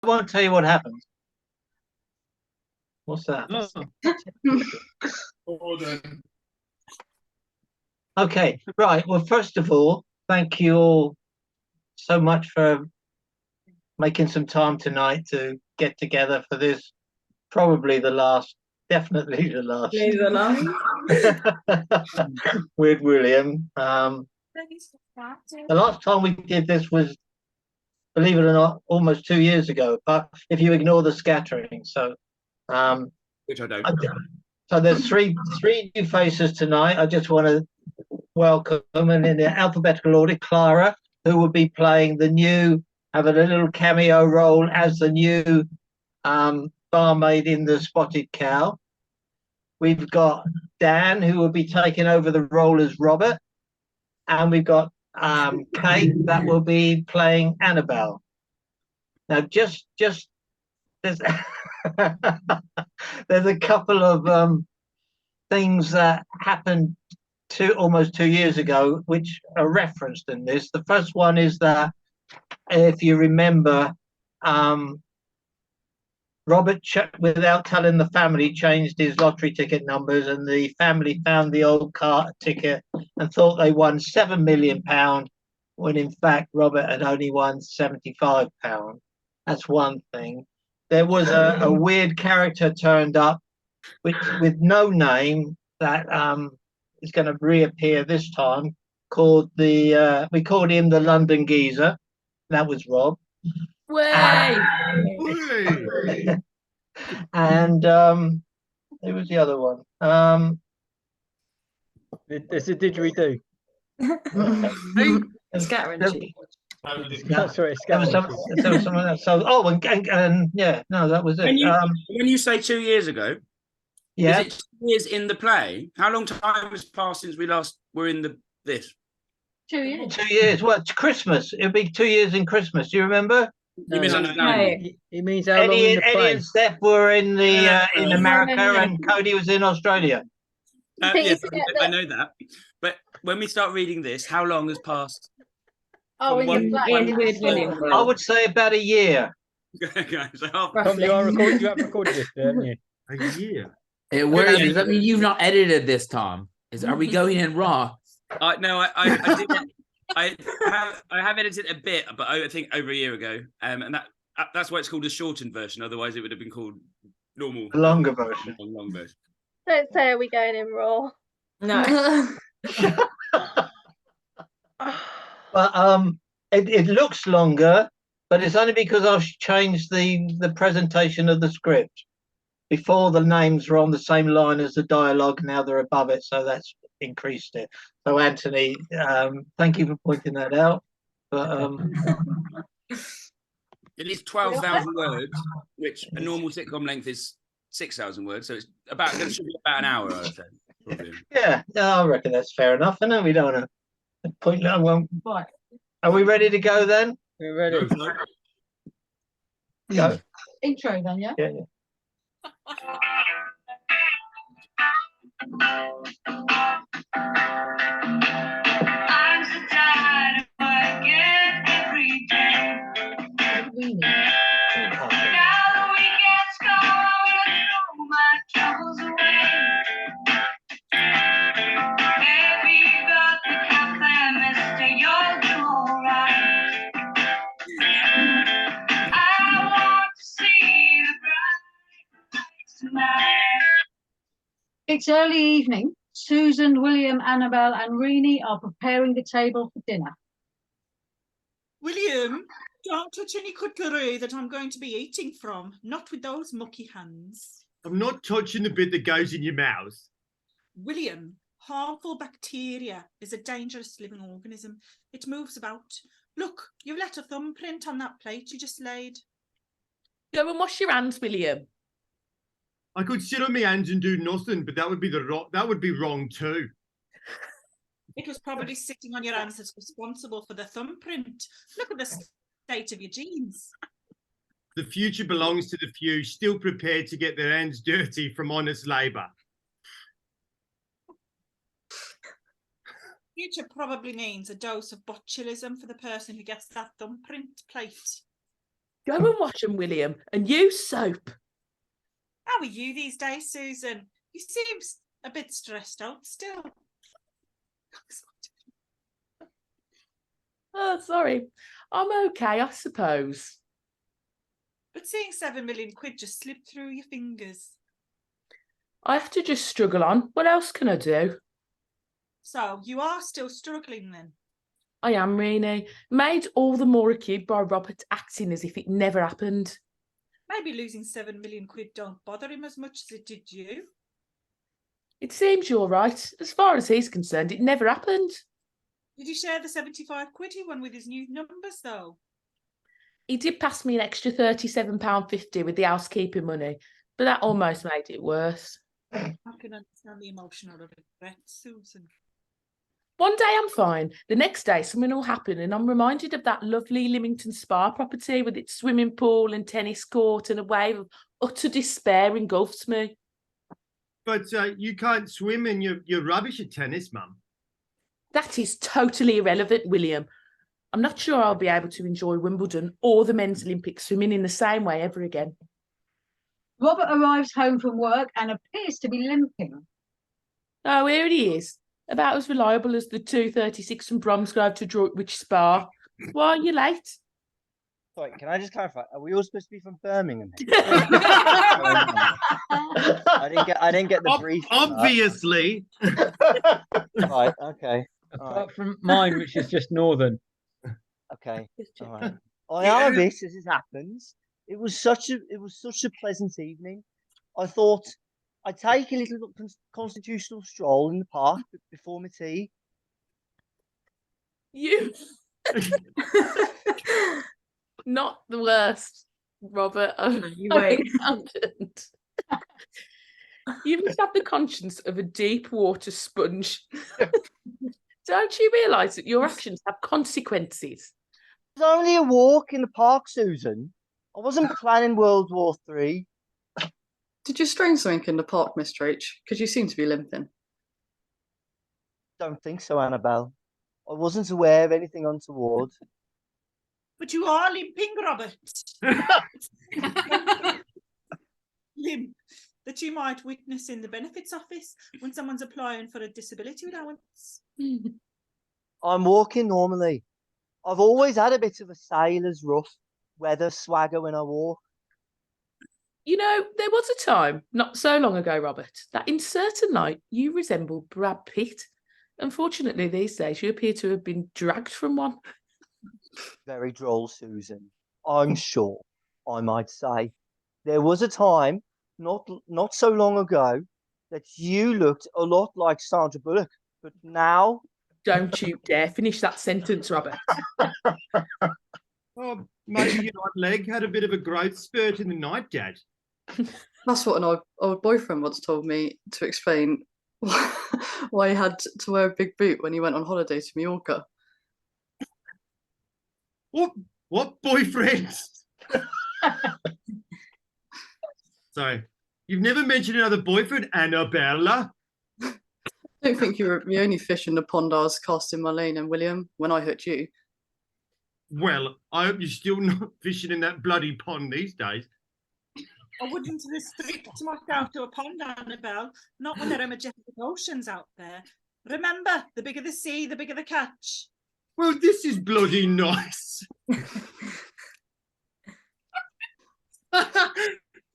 won't tell you what happened. What's that? Okay, right. Well, first of all, thank you all so much for making some time tonight to get together for this. Probably the last, definitely the last. With William. The last time we did this was, believe it or not, almost 2 years ago. But if you ignore the scattering, so which I don't. So there's three new faces tonight. I just want to welcome, and in the alphabetical order, Clara, who will be playing have a little cameo role as the new barmaid in the Spotted Cow. We've got Dan, who will be taking over the role as Robert, and we've got Kate that will be playing Annabelle. Now, just there's there's a couple of things that happened almost 2 years ago, which are referenced in this. The first one is that, if you remember, Robert, without telling the family, changed his lottery ticket numbers, and the family found the old car ticket and thought they won £7 million, when in fact Robert had only won £75. That's one thing. There was a weird character turned up, with no name, that is going to reappear this time. We called him the London Geezer. That was Rob. And who was the other one? It's a didgeridoo. Scattering. Sorry, There was someone else. So, and yeah, no, that was it. When you say 2 years ago, yeah, is it 2 years in the play? How long time has passed since we last were in this? 2 years. 2 years. Well, it's Christmas. It'll be 2 years in Christmas. Do you remember? You misunderstand. He means how long in the play? Eddie and Steph were in in America, and Cody was in Australia. Yes, I know that. But when we start reading this, how long has passed? Oh, in the play. I would say about a year. Tom, you have recorded this, haven't you? A year. Does that mean you've not edited this, Tom? Are we going in raw? No, I did. I have edited a bit, but I think over a year ago, and that's why it's called a shortened version. Otherwise, it would have been called normal. A longer version. Long version. Don't say, are we going in raw? No. But it looks longer, but it's only because I've changed the presentation of the script. Before, the names were on the same line as the dialogue. Now they're above it, so that's increased it. So, Anthony, thank you for pointing that out. But it is 12,000 words, which a normal sitcom length is 6,000 words. So it should be about an hour, I would say. Probably. Yeah, I reckon that's fair enough. I know we don't want to point that one. Are we ready to go then? We're ready. Go. Intro then, yeah? Yeah. I'm so tired of working every day. Now the weekend's gone, throw my troubles away. Maybe you got the cafe, mister, you'll do alright. I want to see the bright lights tonight. It's early evening. Susan, William, Annabelle and Renee are preparing the table for dinner. William, don't touch any cutlery that I'm going to be eating from. Not with those mucky hands. I'm not touching the bit that goes in your mouth. William, harmful bacteria is a dangerous living organism. It moves about. Look, you've left a thumbprint on that plate you just laid. Go and wash your hands, William. I could sit on my hands and do nothing, but that would be wrong too. It was probably sitting on your hands that's responsible for the thumbprint. Look at the state of your jeans. The future belongs to the few, still prepared to get their hands dirty from honest labour. Future probably means a dose of botulism for the person who gets that thumbprint plate. Go and wash them, William, and use soap. How are you these days, Susan? You seem a bit stressed out still. Oh, sorry. I'm okay, I suppose. But seeing 7 million quid just slip through your fingers. I have to just struggle on. What else can I do? So you are still struggling then? I am, Rini. Made all the more acute by Robert acting as if it never happened. Maybe losing 7 million quid don't bother him as much as it did you. It seems you're right. As far as he's concerned, it never happened. Did he share the 75 quid he won with his new numbers though? He did pass me an extra £37.50 with the housekeeping money, but that almost made it worse. I can understand the emotional regret, Susan. One day I'm fine. The next day something will happen and I'm reminded of that lovely Lymington Spa property with its swimming pool and tennis court, and a wave of utter despair engulfs me. But you can't swim and you're rubbish at tennis, Mum. That is totally irrelevant, William. I'm not sure I'll be able to enjoy Wimbledon or the men's Olympic swimming in the same way ever again. Robert arrives home from work and appears to be limping. Oh, here he is. About as reliable as the 2:36 from Bromsgrove to Droitwich Spa. Why are you late? Sorry, can I just clarify? Are we all supposed to be from Birmingham? I didn't get the brief. Obviously. Right. Okay. Apart from mine, which is just northern. Okay. All right. I am a bit as it happens. It was such a pleasant evening. I thought I'd take a little constitutional stroll in the park before my tea. You. Not the worst, Robert. You wait. You must have the conscience of a deep water sponge. Don't you realise that your actions have consequences? It was only a walk in the park, Susan. I wasn't planning World War III. Did you strain something in the park, Mr. H? Because you seem to be limping. Don't think so, Annabelle. I wasn't aware of anything untoward. But you are limping, Robert. Limp that you might witness in the benefits office when someone's applying for a disability allowance. I'm walking normally. I've always had a bit of a sailor's rough weather swagger when I walk. You know, there was a time, not so long ago, Robert, that in certain light you resembled Brad Pitt. Unfortunately, these days you appear to have been dragged from one. Very droll, Susan. I'm sure, I might say. There was a time, not so long ago, that you looked a lot like Sandra Bullock, but now... Don't you dare finish that sentence, Robert. Oh, maybe your right leg had a bit of a growth spurt in the night, Dad. That's what an old boyfriend once told me to explain why he had to wear a big boot when he went on holiday to Mallorca. What boyfriend? Sorry, you've never mentioned another boyfriend, Annabella. I don't think you were the only fish in the pond I was casting my lane in, William, when I hurt you. Well, I hope you're still not fishing in that bloody pond these days. I wouldn't restrict myself to a pond, Annabelle, not when there are majestic oceans out there. Remember, the bigger the sea, the bigger the catch. Well, this is bloody nice.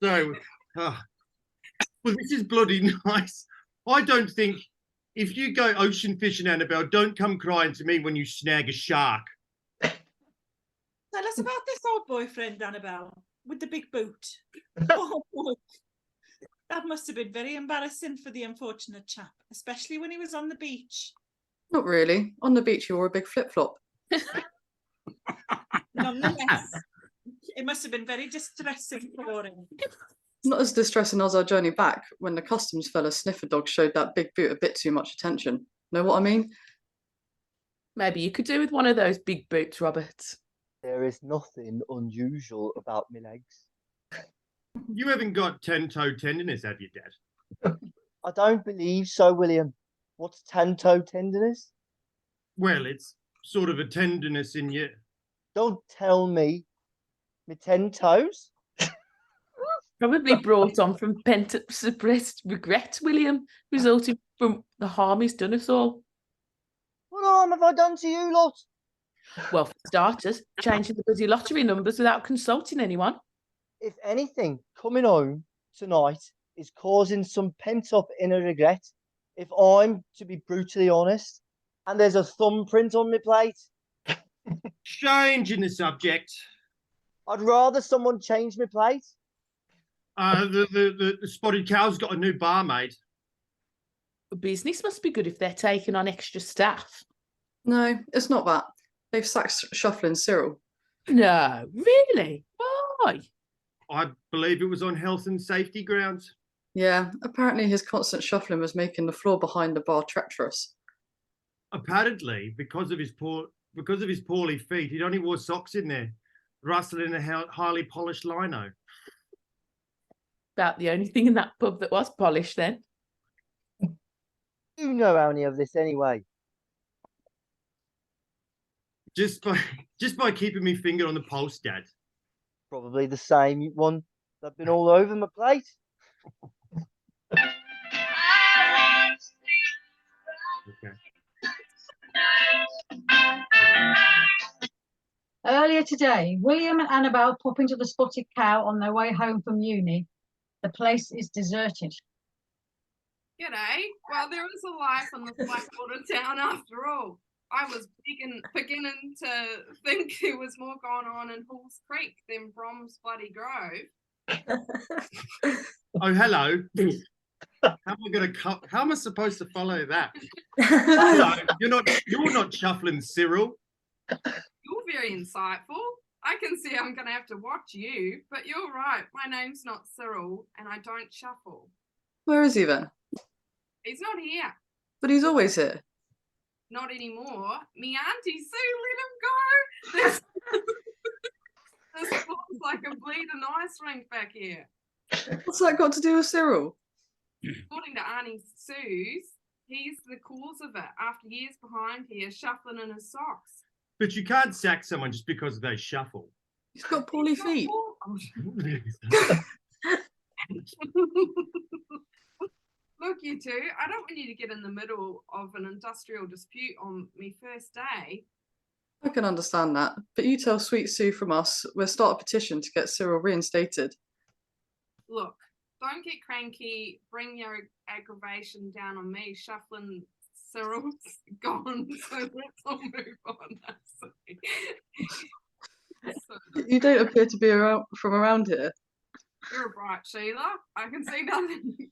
So, well, this is bloody nice. I don't think, if you go ocean fishing, Annabelle, don't come crying to me when you snag a shark. Tell us about this old boyfriend, Annabelle, with the big boot. Oh, boy. That must have been very embarrassing for the unfortunate chap, especially when he was on the beach. Not really. On the beach, you wore a big flip-flop. Nonetheless, it must have been very distressing for him. Not as distressing as our journey back when the customs fella sniffer dog showed that big boot a bit too much attention. Know what I mean? Maybe you could do with one of those big boots, Robert. There is nothing unusual about my legs. You haven't got 10-toe tenderness, have you, Dad? I don't believe so, William. What's 10-toe tenderness? Well, it's sort of a tenderness in your... Don't tell me. My 10 toes? Probably brought on from pent-up suppressed regret, William, resulting from the harm he's done us all. What harm have I done to you lot? Well, for starters, changing the bloody lottery numbers without consulting anyone. If anything, coming home tonight is causing some pent-up inner regret, if I'm to be brutally honest, and there's a thumbprint on my plate. Changing the subject. I'd rather someone change my plate. The Spotted Cow's got a new barmaid. Business must be good if they're taking on extra staff. No, it's not that. They've sacked Shufflin Cyril. No, really? Why? I believe it was on health and safety grounds. Yeah, apparently his constant shuffling was making the floor behind the bar treacherous. Apparently, because of his poorly feet, he'd only wore socks in there, rustling a highly polished lino. About the only thing in that pub that was polished then. You know any of this anyway. Just by keeping my finger on the pulse, Dad. Probably the same one that's been all over my plate. Okay. Earlier today, William and Annabelle pop into the Spotted Cow on their way home from uni. The place is deserted. G'day. Well, there is a life in the Blackwater town after all. I was beginning to think there was more going on in Halls Creek than Brom's bloody Grove. Oh, hello. How am I supposed to follow that? Hello, you're not shuffling, Cyril. You're very insightful. I can see I'm going to have to watch you, but you're right. My name's not Cyril, and I don't shuffle. Where is he then? He's not here. But he's always here. Not anymore. Me auntie Sue let him go. This feels like a bleeding ice rink back here. What's that got to do with Cyril? According to Auntie Sue's, he's the cause of it after years behind here shuffling in his socks. But you can't sack someone just because they shuffle. He's got poorly feet. Look, you two, I don't want you to get in the middle of an industrial dispute on me first day. I can understand that, but you tell Sweet Sue from us we'll start a petition to get Cyril reinstated. Look, don't get cranky, bring your aggravation down on me. Shuffling Cyril's gone, so let's all move on. You don't appear to be from around here. You're right, Sheila. I can see nothing.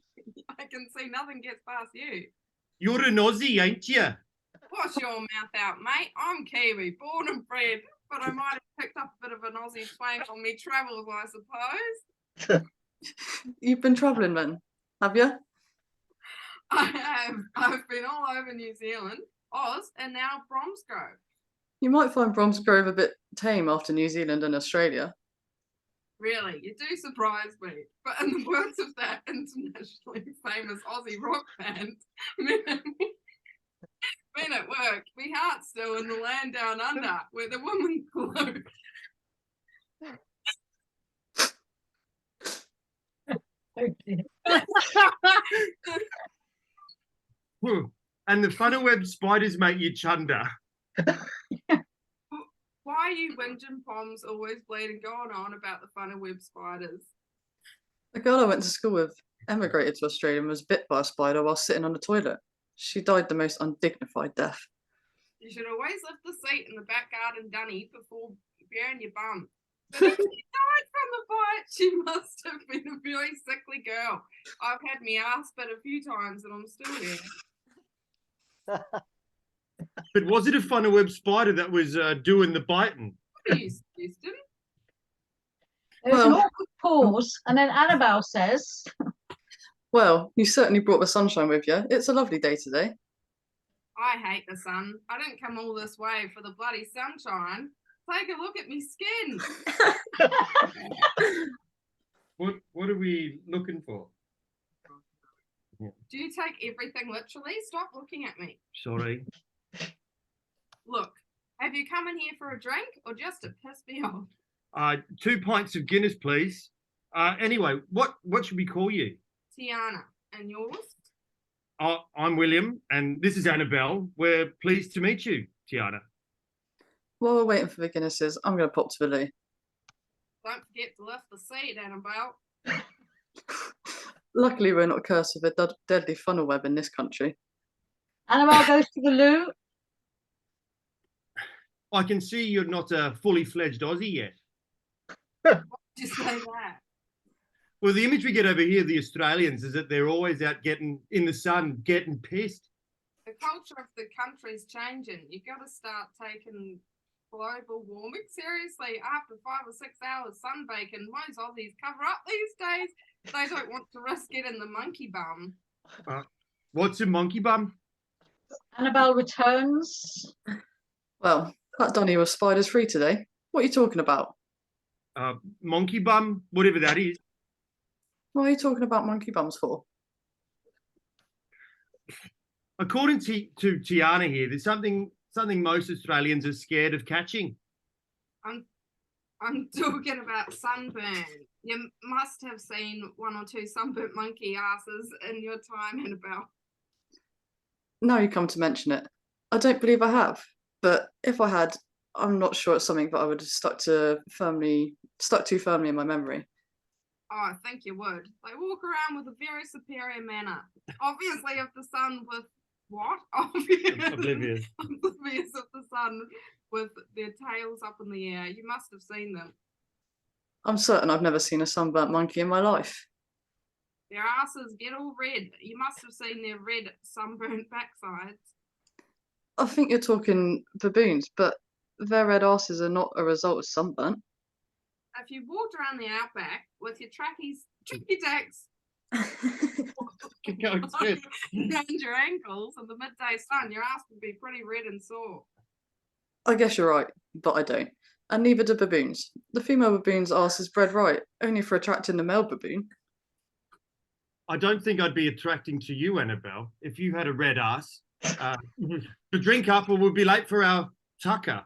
I can see nothing gets past you. You're an Aussie, ain't you? Wash your mouth out, mate. I'm Kiwi, born and bred, but I might have picked up a bit of an Aussie twang on me travels, I suppose. You've been travelling then, have you? I have. I've been all over New Zealand, Oz, and now Bromsgrove. You might find Bromsgrove a bit tame after New Zealand and Australia. Really, you do surprise me. But in the words of that internationally famous Aussie rock band, men at work, we heart still in the land down under, where the woman glow. And the funnelweb spiders make you chunder. Why are you whinging, Poms, always bleeding going on about the funnelweb spiders? The girl I went to school with emigrated to Australia and was bit by a spider while sitting on the toilet. She died the most undignified death. You should always lift the seat in the back garden dunny before burying your bum. But if she died from the bite, she must have been a very sickly girl. I've had me ass bit a few times and I'm still here. But was it a funnelweb spider that was doing the biting? What are you suggesting? There's an awkward pause, and then Annabelle says, Well, you certainly brought the sunshine with you. It's a lovely day today. I hate the sun. I didn't come all this way for the bloody sunshine. Take a look at me skin. What are we looking for? Do you take everything literally? Stop looking at me. Sorry. Look, have you come in here for a drink or just to piss me off? 2 pints of Guinness, please. Anyway, what should we call you? Tiana, and yours? I'm William, and this is Annabelle. We're pleased to meet you, Tiana. While we're waiting for the Guinnesses, I'm going to pop to the loo. Don't forget to lift the seat, Annabelle. Luckily, we're not cursed with a deadly funnel web in this country. Annabelle goes to the loo. I can see you're not a fully fledged Aussie yet. Just say that. Well, the image we get over here, the Australians, is that they're always out getting in the sun, getting pissed. The culture of the country's changing. You've got to start taking global warming seriously. After 5 or 6 hours sunbaking, most Aussies cover up these days. They don't want to risk getting the monkey bum. What's a monkey bum? Annabelle returns. Well, that Donny was spiders free today. What are you talking about? Monkey bum, whatever that is. What are you talking about monkey bums for? According to Tiana here, there's something most Australians are scared of catching. I'm talking about sunburn. You must have seen 1 or 2 sunburnt monkey asses in your time, Annabelle. Now you come to mention it. I don't believe I have, but if I had, I'm not sure it's something that I would have stuck too firmly in my memory. Oh, I think you would. They walk around with a very superior manner. Obviously, of the sun with what? Oblivious. Oblivious of the sun with their tails up in the air. You must have seen them. I'm certain I've never seen a sunburnt monkey in my life. Their asses get all red. You must have seen their red sunburnt backsides. I think you're talking baboons, but their red asses are not a result of sunburnt. If you walked around the outback with your tracky tacks around your ankles in the midday sun, your ass would be pretty red and sore. I guess you're right, but I don't. And neither do baboons. The female baboon's ass is bred right, only for attracting the male baboon. I don't think I'd be attracting to you, Annabelle, if you had a red ass. To drink up or we'll be late for our tucker.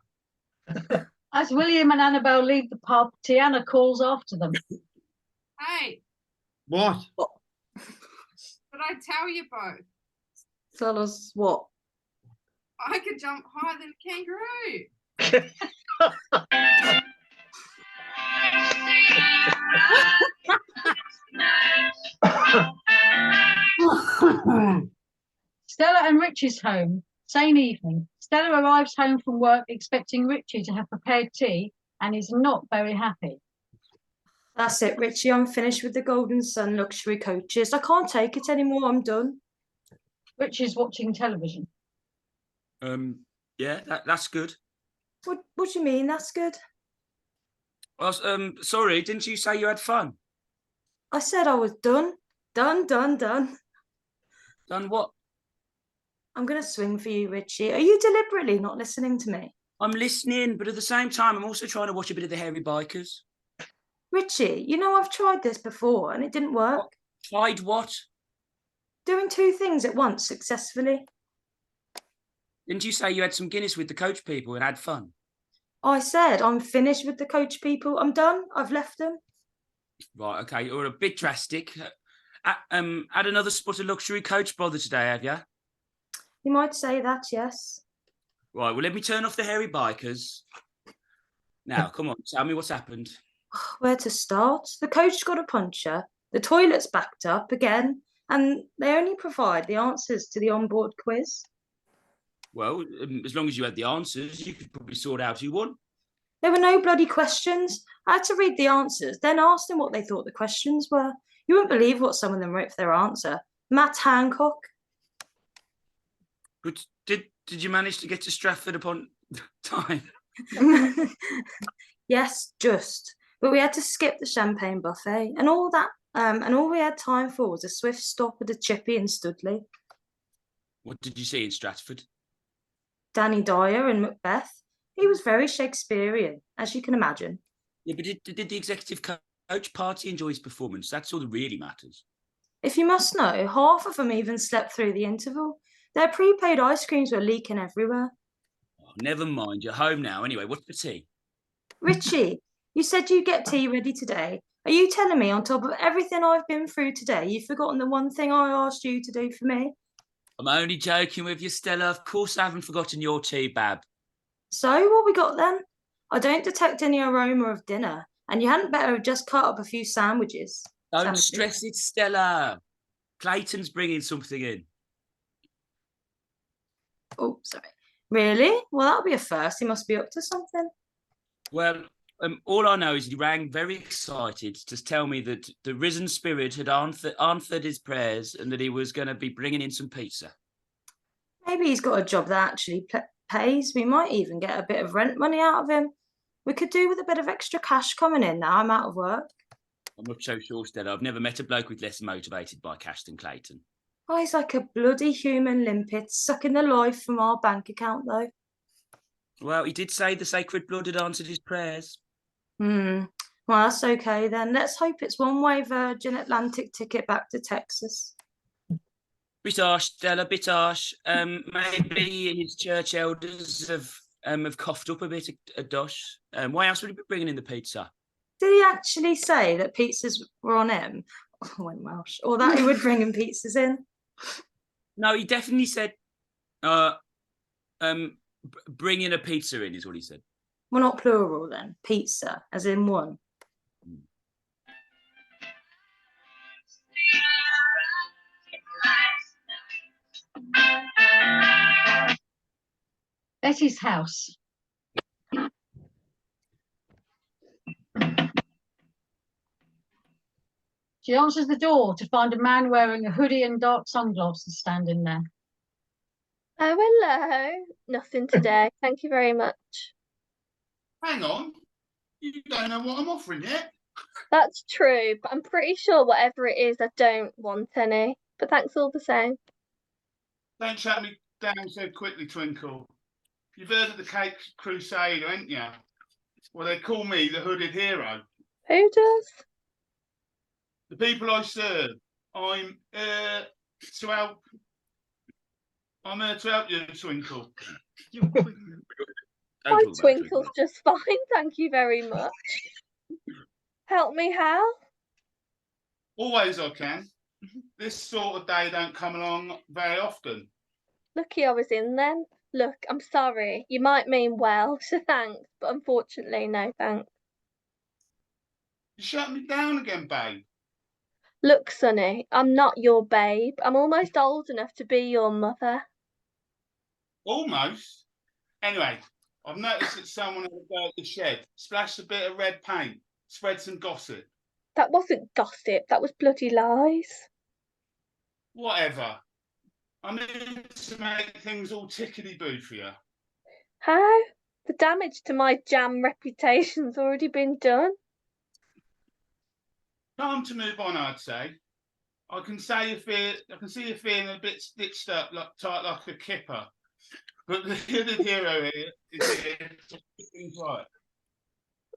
As William and Annabelle leave the pub, Tiana calls after them. Hey. What? Did I tell you both? Tell us what? I could jump higher than a kangaroo. Stella and Richie's home. Same evening. Stella arrives home from work expecting Richie to have prepared tea and is not very happy. That's it, Richie. I'm finished with the Golden Sun luxury coaches. I can't take it anymore. I'm done. Richie's watching television. Yeah, that's good. What do you mean that's good? Well, sorry, didn't you say you had fun? I said I was done. Done. Done what? I'm going to swing for you, Richie. Are you deliberately not listening to me? I'm listening, but at the same time, I'm also trying to watch a bit of the Hairy Bikers. Richie, you know I've tried this before and it didn't work. Tried what? Doing 2 things at once successfully. Didn't you say you had some Guinness with the coach people and had fun? I said I'm finished with the coach people. I'm done. I've left them. Right, okay, you're a bit drastic. Had another spot of luxury coach bother today, have you? You might say that, yes. Right, well, let me turn off the Hairy Bikers. Now, come on, tell me what's happened. Where to start? The coach got a puncture, the toilet's backed up again, and they only provide the answers to the onboard quiz. Well, as long as you had the answers, you could probably sort out who won. There were no bloody questions. I had to read the answers, then ask them what they thought the questions were. You wouldn't believe what some of them wrote for their answer. Matt Hancock. But did you manage to get to Stratford upon time? Yes, just. But we had to skip the champagne buffet and all that. And all we had time for was a swift stop at a chippy in Studley. What did you see in Stratford? Danny Dyer and Macbeth. He was very Shakespearean, as you can imagine. Yeah, but did the executive coach party enjoy his performance? That's all that really matters. If you must know, half of them even slept through the interval. Their prepaid ice creams were leaking everywhere. Oh, never mind, you're home now. Anyway, what's for tea? Richie, You said you'd get tea ready today. Are you telling me, on top of everything I've been through today, you've forgotten the one thing I asked you to do for me? I'm only joking with you, Stella. Of course I haven't forgotten your tea, Bab. So, what we got then? I don't detect any aroma of dinner, and you hadn't better have just cut up a few sandwiches. Don't stress it, Stella. Clayton's bringing something in. Oh, sorry. Really? Well, that'll be a first. He must be up to something. Well, all I know is he rang very excited to tell me that the risen spirit had answered his prayers and that he was going to be bringing in some pizza. Maybe he's got a job that actually pays. We might even get a bit of rent money out of him. We could do with a bit of extra cash coming in now I'm out of work. I'm not so sure, Stella. I've never met a bloke with less motivated by cash than Clayton. Oh, he's like a bloody human limpet, sucking the life from our bank account, though. Well, he did say the sacred blood had answered his prayers. Well, that's okay then. Let's hope it's one-way Virgin Atlantic ticket back to Texas. Bit harsh, Stella, bit harsh. Maybe his church elders have coughed up a bit, a dosh. Why else would he be bringing in the pizza? Did he actually say that pizzas were on him? Oh, I went Welsh. Or that he would bring him pizzas in? No, he definitely said, bring in a pizza in, is what he said. Well, not plural then. Pizza, as in one. Betty's house. She answers the door to find a man wearing a hoodie and dark sunglasses standing there. Oh, hello. Nothing today. Thank you very much. Hang on. You don't know what I'm offering yet? That's true, but I'm pretty sure whatever it is, I don't want any. But thanks all the same. Don't shut me down so quickly, Twinkle. You've heard of the Cape Crusader, ain't you? Well, they call me the Hooded Hero. Who does? The people I serve. I'm to help. I'm here to help you, Twinkle. My Twinkle's just fine, thank you very much. Help me how? Always I can. This sort of day don't come along very often. Lucky I was in then. Look, I'm sorry. You might mean well, so thanks, but unfortunately, no thanks. You shut me down again, babe. Look, Sonny, I'm not your babe. I'm almost old enough to be your mother. Almost. Anyway, I've noticed that someone had a go at the shed, splashed a bit of red paint, spread some gossip. That wasn't gossip, that was bloody lies. Whatever. I'm in to make things all tickety-boo for you. How? The damage to my jam reputation's already been done. Time to move on, I'd say. I can see you feeling a bit stitched up, tight like a kipper. But the hooded hero here is here to keep things right.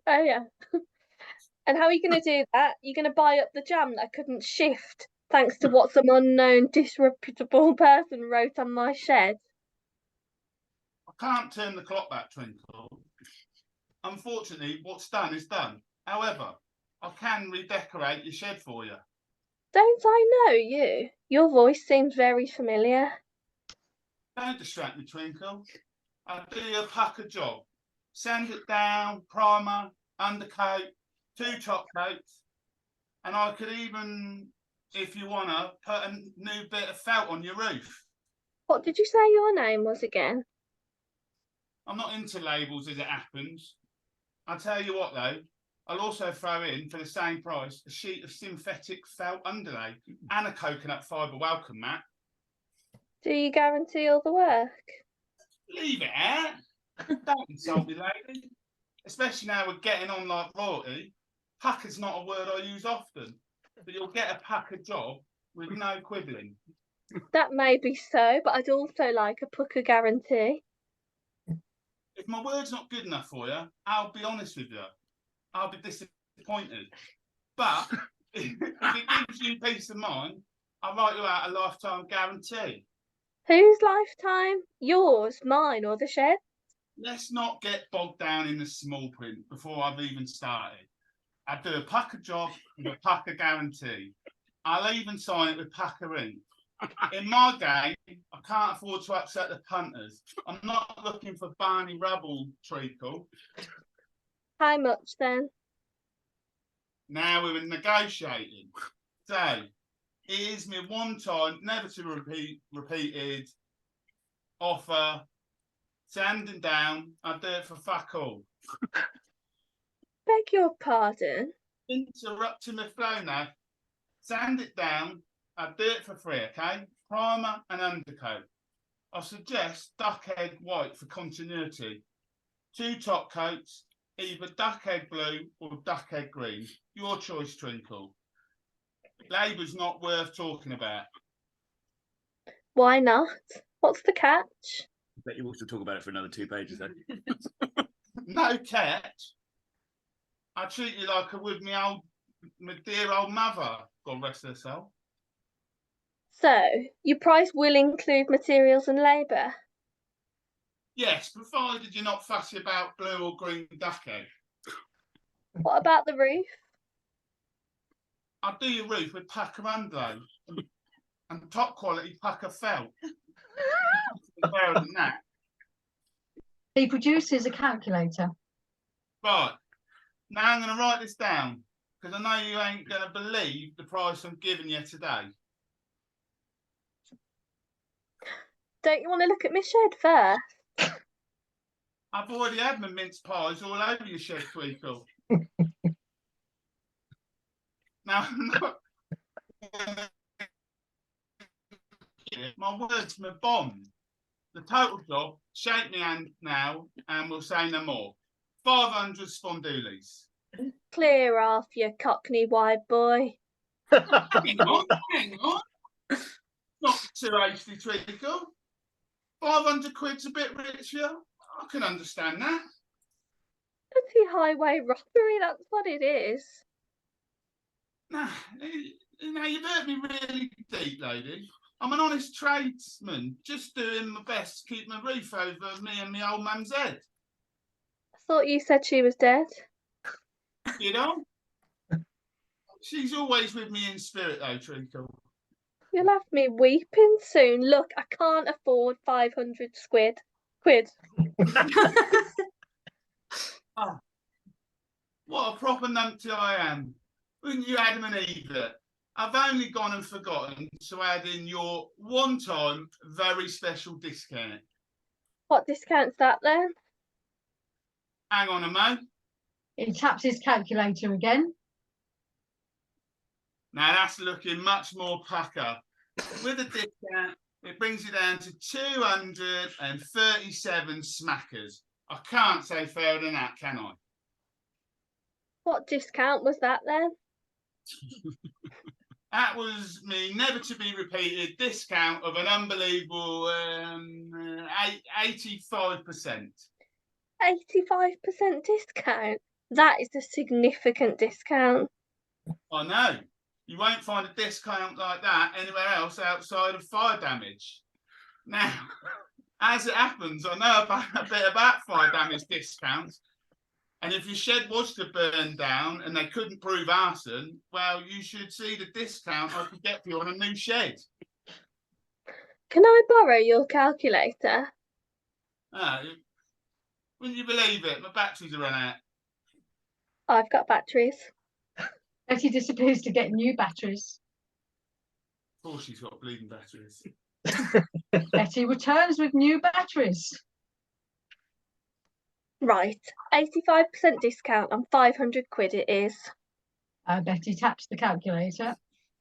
Oh yeah. And how are you going to do that? You're going to buy up the jam that I couldn't shift, thanks to what some unknown disreputable person wrote on my shed? I can't turn the clock back, Twinkle. Unfortunately, what's done is done. However, I can redecorate your shed for you. Don't I know you? Your voice seems very familiar. Don't distract me, Twinkle. I'll do you a pucker job. Sand it down, primer, undercoat, 2 top coats, and I could even, if you wanna, put a new bit of felt on your roof. What did you say your name was again? I'm not into labels as it happens. I'll tell you what though, I'll also throw in, for the same price, a sheet of synthetic felt underlay and a coconut fibre welcome mat. Do you guarantee all the work? Leave it out. Don't insult me, lady. Especially now we're getting on like royalty. Pucker's not a word I use often, but you'll get a pucker job with no quibbling. That may be so, but I'd also like a pucker guarantee. If my word's not good enough for you, I'll be honest with you. I'll be disappointed. But if it gives you peace of mind, I'll write you out a lifetime guarantee. Whose lifetime? Yours, mine, or the shed? let's not get bogged down in the small print before I've even started. I do a pucker job with a pucker guarantee. I'll even sign it with pucker ink. In my game, I can't afford to upset the punters. I'm not looking for Barney Rubble treacle. How much then? Now we're negotiating. So, it is my one time, never to repeated offer. Sanding down, I do it for fuck all. Beg your pardon? Interrupting my flow now. Sand it down, I do it for free, okay? Primer and undercoat. I suggest duckhead white for continuity. 2 top coats, either duckhead blue or duckhead green. Your choice, Twinkle. Labour's not worth talking about. Why not? What's the catch? I bet you also talk about it for another 2 pages then. No catch. I treat you like I would my dear old mother, God rest her soul. So, your price will include materials and labour? Yes, provided you're not fussy about blue or green duckhead. What about the roof? I'll do your roof with pucker underlay and top quality pucker felt. Better than that. He produces a calculator. Right. Now I'm going to write this down because I know you ain't going to believe the price I'm giving you today. Don't you want to look at my shed first? I've already had my mince pies all over your shed, Tweakle. Now, my word's my bond. The total job, shake me hand now, and we'll say no more. 500 spondoolies. Clear off, you cockney wide boy. Hang on. Not too hasty, Tweakle. 500 quid's a bit richer. I can understand that. Petty highway robbery, that's what it is. Now, you've hurt me really deep, lady. I'm an honest tradesman, just doing my best to keep my roof over me and my old mum's head. I thought you said she was dead. You know? She's always with me in spirit, though, Treacle. You'll have me weeping soon. Look, I can't afford 500 quid. Oh, what a proper numpty I am. Wouldn't you Adam and Eve it? I've only gone and forgotten to add in your one-time very special discount. What discount's that then? Hang on a moment. He taps his calculator again. Now that's looking much more pucker. With a discount, it brings you down to 237 smackers. I can't say fairer than that, can I? What discount was that then? That was me never to be repeated discount of an unbelievable 85%. 85% discount? That is a significant discount. I know. You won't find a discount like that anywhere else outside of fire damage. Now, as it happens, I know a bit about fire damage discounts. And if your shed was to burn down and they couldn't prove arson, well, you should see the discount I could get for you on a new shed. Can I borrow your calculator? Wouldn't you believe it? My batteries are run out. I've got batteries. Betty disappears to get new batteries. Of course she's got bleeding batteries. Betty returns with new batteries. Right, 85% discount on 500 quid it is. Betty taps the calculator.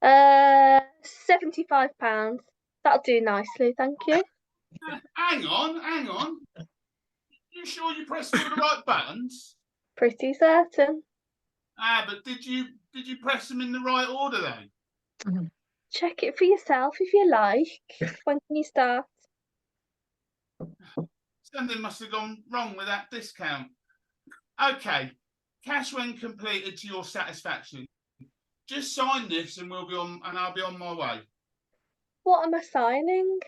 £75. That'll do nicely, thank you. Hang on. You sure you pressed all the right buttons? Pretty certain. But did you press them in the right order then? Check it for yourself if you like. When can you start? Something must have gone wrong with that discount. Okay, cash when completed to your satisfaction. Just sign this and I'll be on my way. What am I signing?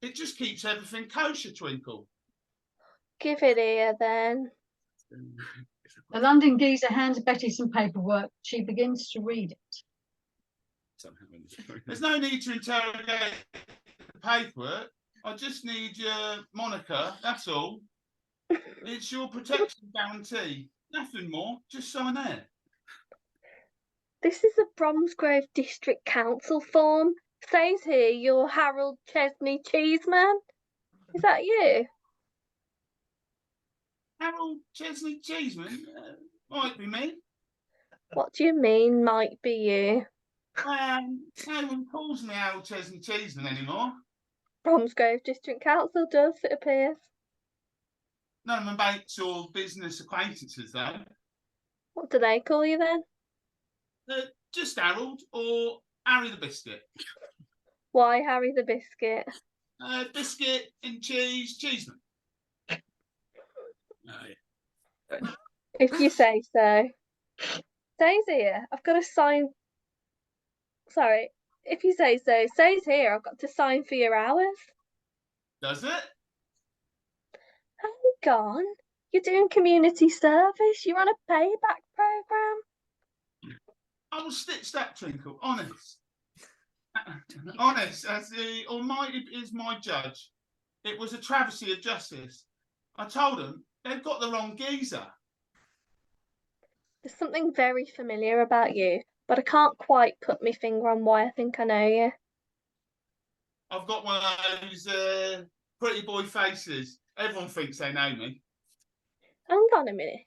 It just keeps everything kosher, Twinkle. give it here then. The London geezer hands Betty some paperwork. She begins to read it. There's no need to interrogate the paperwork. I just need your moniker, that's all. It's your protection guarantee. Nothing more, just sign there. This is a Bromsgrove District Council form. Says here you're Harold Chesney Cheeseman. Is that you? Harold Chesney Cheeseman? Might be me. What do you mean, might be you? No one calls me Harold Chesney Cheeseman anymore. Bromsgrove District Council does, it appears. None of my mates or business acquaintances, though. What do they call you then? Just Harold or Harry the Biscuit. Why Harry the Biscuit? Biscuit and Cheeseman. If you say so. Says here, I've got to sign. Sorry, if you say so. Says here, I've got to sign for your hours. Does it? Hang on. You're doing community service. You're on a payback program. I will stitch that, Twinkle, honest. Honest, as the Almighty is my judge. It was a travesty of justice. I told them they've got the wrong geezer. There's something very familiar about you, but I can't quite put my finger on why I think I know you. I've got one of those pretty boy faces. Everyone thinks they know me. Hang on a minute.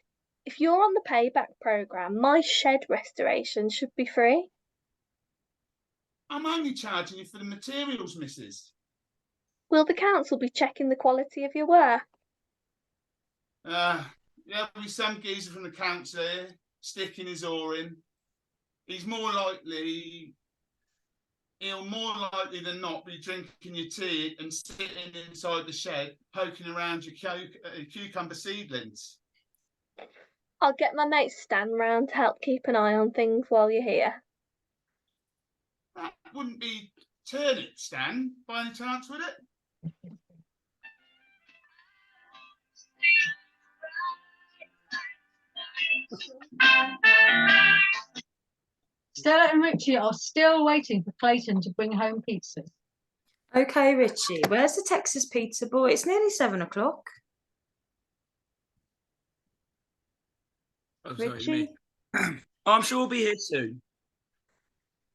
If you're on the payback program, my shed restoration should be free. I'm only charging you for the materials, missus. Will the council be checking the quality of your work? There'll be some geezer from the council here, sticking his oar in. He'll more likely than not be drinking your tea and sitting inside the shed, poking around your cucumber seedlings. I'll get my mate Stan round to help keep an eye on things while you're here. That wouldn't be turnip, Stan, by any chance, would it? Stella and Richie are still waiting for Clayton to bring home pizzas. Okay, Richie, where's the Texas pizza boy? It's nearly 7 o'clock. Oh, sorry, Richie? me. I'm sure we'll be here soon.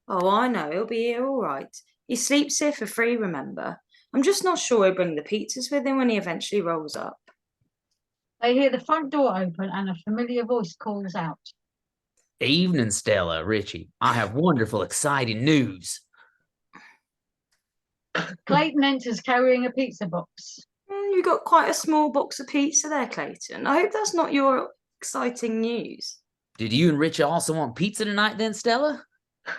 Oh, I know, he'll be here all right. He sleeps here for free, remember? I'm just not sure he'll bring the pizzas with him when he eventually rolls up. They hear the front door open and a familiar voice calls out. Evening, Stella, Richie. I have wonderful, exciting news. Clayton enters carrying a pizza box. You got quite a small box of pizza there, Clayton. I hope that's not your exciting news. Did you and Richie also want pizza tonight then, Stella?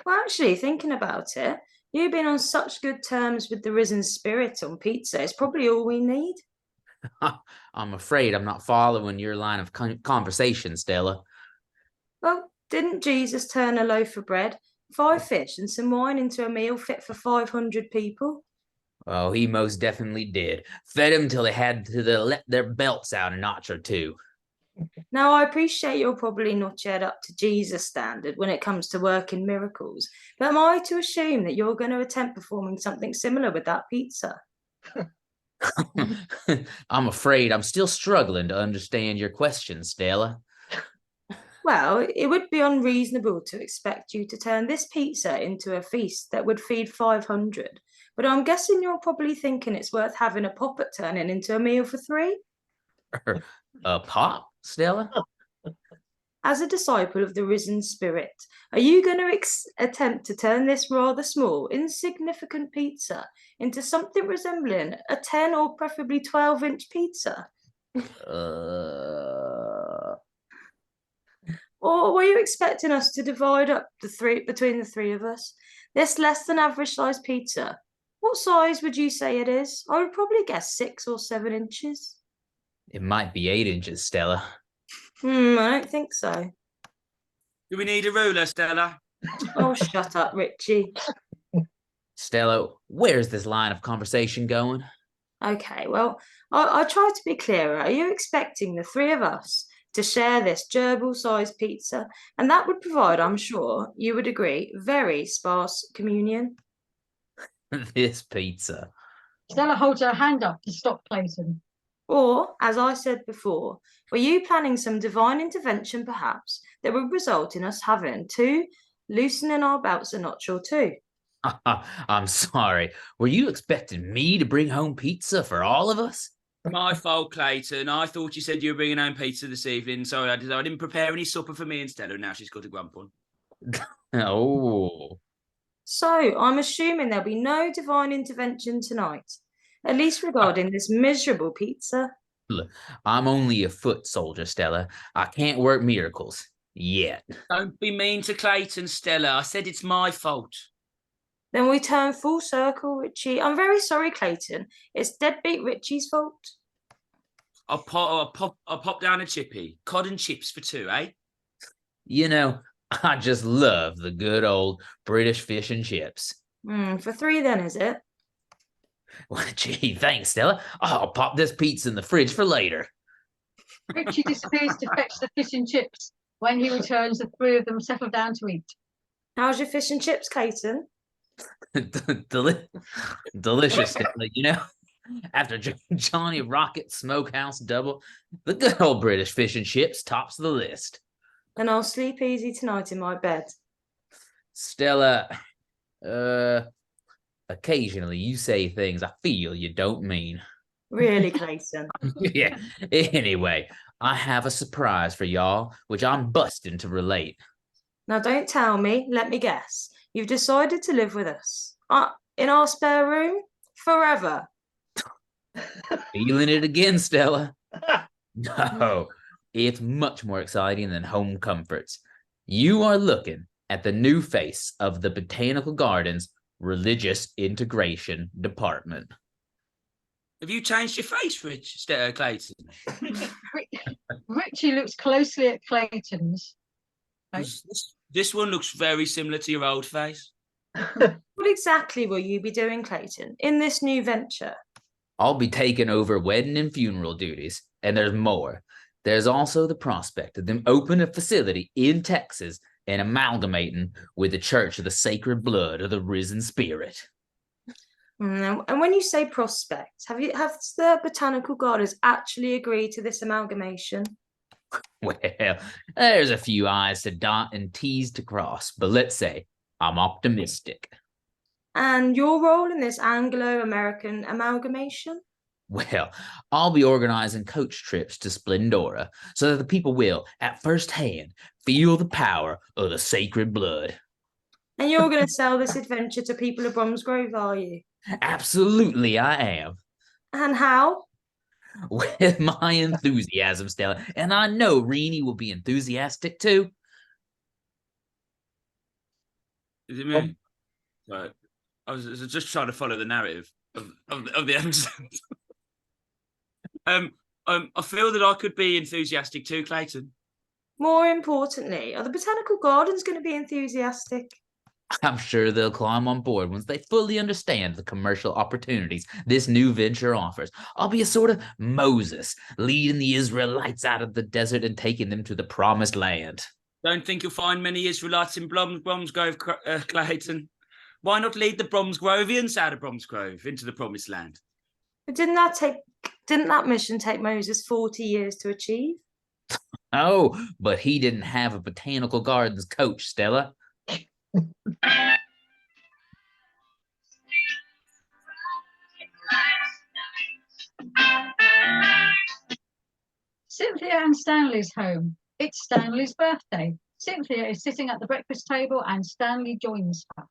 Well, actually, thinking about it, you've been on such good terms with the risen spirit on pizza. It's probably all we need. I'm afraid I'm not following your line of conversation, Stella. Well, didn't Jesus turn a loaf of bread, 5 fish and some wine into a meal fit for 500 people? Oh, he most definitely did. Fed them till they had to let their belts out a notch or two. Now, I appreciate you're probably not yet up to Jesus' standard when it comes to working miracles, but am I to assume that you're going to attempt performing something similar with that pizza? I'm afraid I'm still struggling to understand your question, Stella. Well, it would be unreasonable to expect you to turn this pizza into a feast that would feed 500, but I'm guessing you're probably thinking it's worth having a poppet turning into a meal for 3? A pop, Stella? As a disciple of the risen spirit, are you going to attempt to turn this rather small, insignificant pizza into something resembling a 10 or preferably 12-inch pizza? Or were you expecting us to divide up between the 3 of us? This less than average sized pizza, what size would you say it is? I would probably guess 6 or 7 inches. It might be 8 inches, Stella. I don't think so. Do we need a ruler, Stella? Oh, shut up, Richie. Stella, where's this line of conversation going? Okay, well, I'll try to be clearer. Are you expecting the three of us to share this gerbil-sized pizza? And that would provide, I'm sure you would agree, very sparse communion. This pizza. Stella holds her hand up to stop Clayton. Or, as I said before, were you planning some divine intervention, perhaps, that would result in us having to loosening our belts a notch or two? I'm sorry. Were you expecting me to bring home pizza for all of us? My fault, Clayton. I thought you said you were bringing home pizza this evening. Sorry, I didn't prepare any supper for me and Stella. Now she's got a grump on. Oh. So, I'm assuming there'll be no divine intervention tonight, at least regarding this miserable pizza. Look, I'm only a foot soldier, Stella. I can't work miracles. Yet. Don't be mean to Clayton, Stella. I said it's my fault. Then we turn full circle, Richie. I'm very sorry, Clayton. It's deadbeat Richie's fault. I'll pop down a chippy. Cod and chips for two, eh? You know, I just love the good old British fish and chips. For three then, is it? Well, gee, thanks, Stella. I'll pop this pizza in the fridge for later. Richie disappears to fetch the fish and chips. When he returns, the three of them settle down to eat. How's your fish and chips, Clayton? Delicious, Stella, you know? After Johnny Rocket Smokehouse Double, the good old British fish and chips tops the list. And I'll sleep easy tonight in my bed. Stella, occasionally you say things I feel you don't mean. Really, Clayton? Yeah. Anyway, I have a surprise for y'all, which I'm busting to relate. Now, don't tell me. Let me guess. You've decided to live with us. In our spare room? Forever? Feeling it again, Stella? No, it's much more exciting than home comforts. You are looking at the new face of the Botanical Gardens Religious Integration Department. Have you changed your face, Clayton? Richie looks closely at Clayton's. This one looks very similar to your old face. What exactly will you be doing, Clayton, in this new venture? I'll be taking over wedding and funeral duties, and there's more. There's also the prospect of them opening a facility in Texas and amalgamating with the Church of the Sacred Blood of the Risen Spirit. And when you say prospect, have the Botanical Gardens actually agreed to this amalgamation? Well, there's a few I's to dot and T's to cross, but let's say I'm optimistic. And your role in this Anglo-American amalgamation? Well, I'll be organizing coach trips to Splendora so that the people will, at first hand, feel the power of the sacred blood. And you're going to sell this adventure to people of Bromsgrove, are you? Absolutely, I am. And how? With my enthusiasm, Stella, and I know Reenie will be enthusiastic too. Is it me? Right. I was just trying to follow the narrative of the episode. I feel that I could be enthusiastic too, Clayton. More importantly, are the Botanical Gardens going to be enthusiastic? I'm sure they'll climb on board once they fully understand the commercial opportunities this new venture offers. I'll be a sort of Moses, leading the Israelites out of the desert and taking them to the promised land. Don't think you'll find many Israelites in Bromsgrove, Clayton. Why not lead the Bromsgrovians out of Bromsgrove into the promised land? But didn't that mission take Moses 40 years to achieve? Oh, but he didn't have a Botanical Gardens coach, Stella. Cynthia and Stanley's home. It's Stanley's birthday. Cynthia is sitting at the breakfast table and Stanley joins her.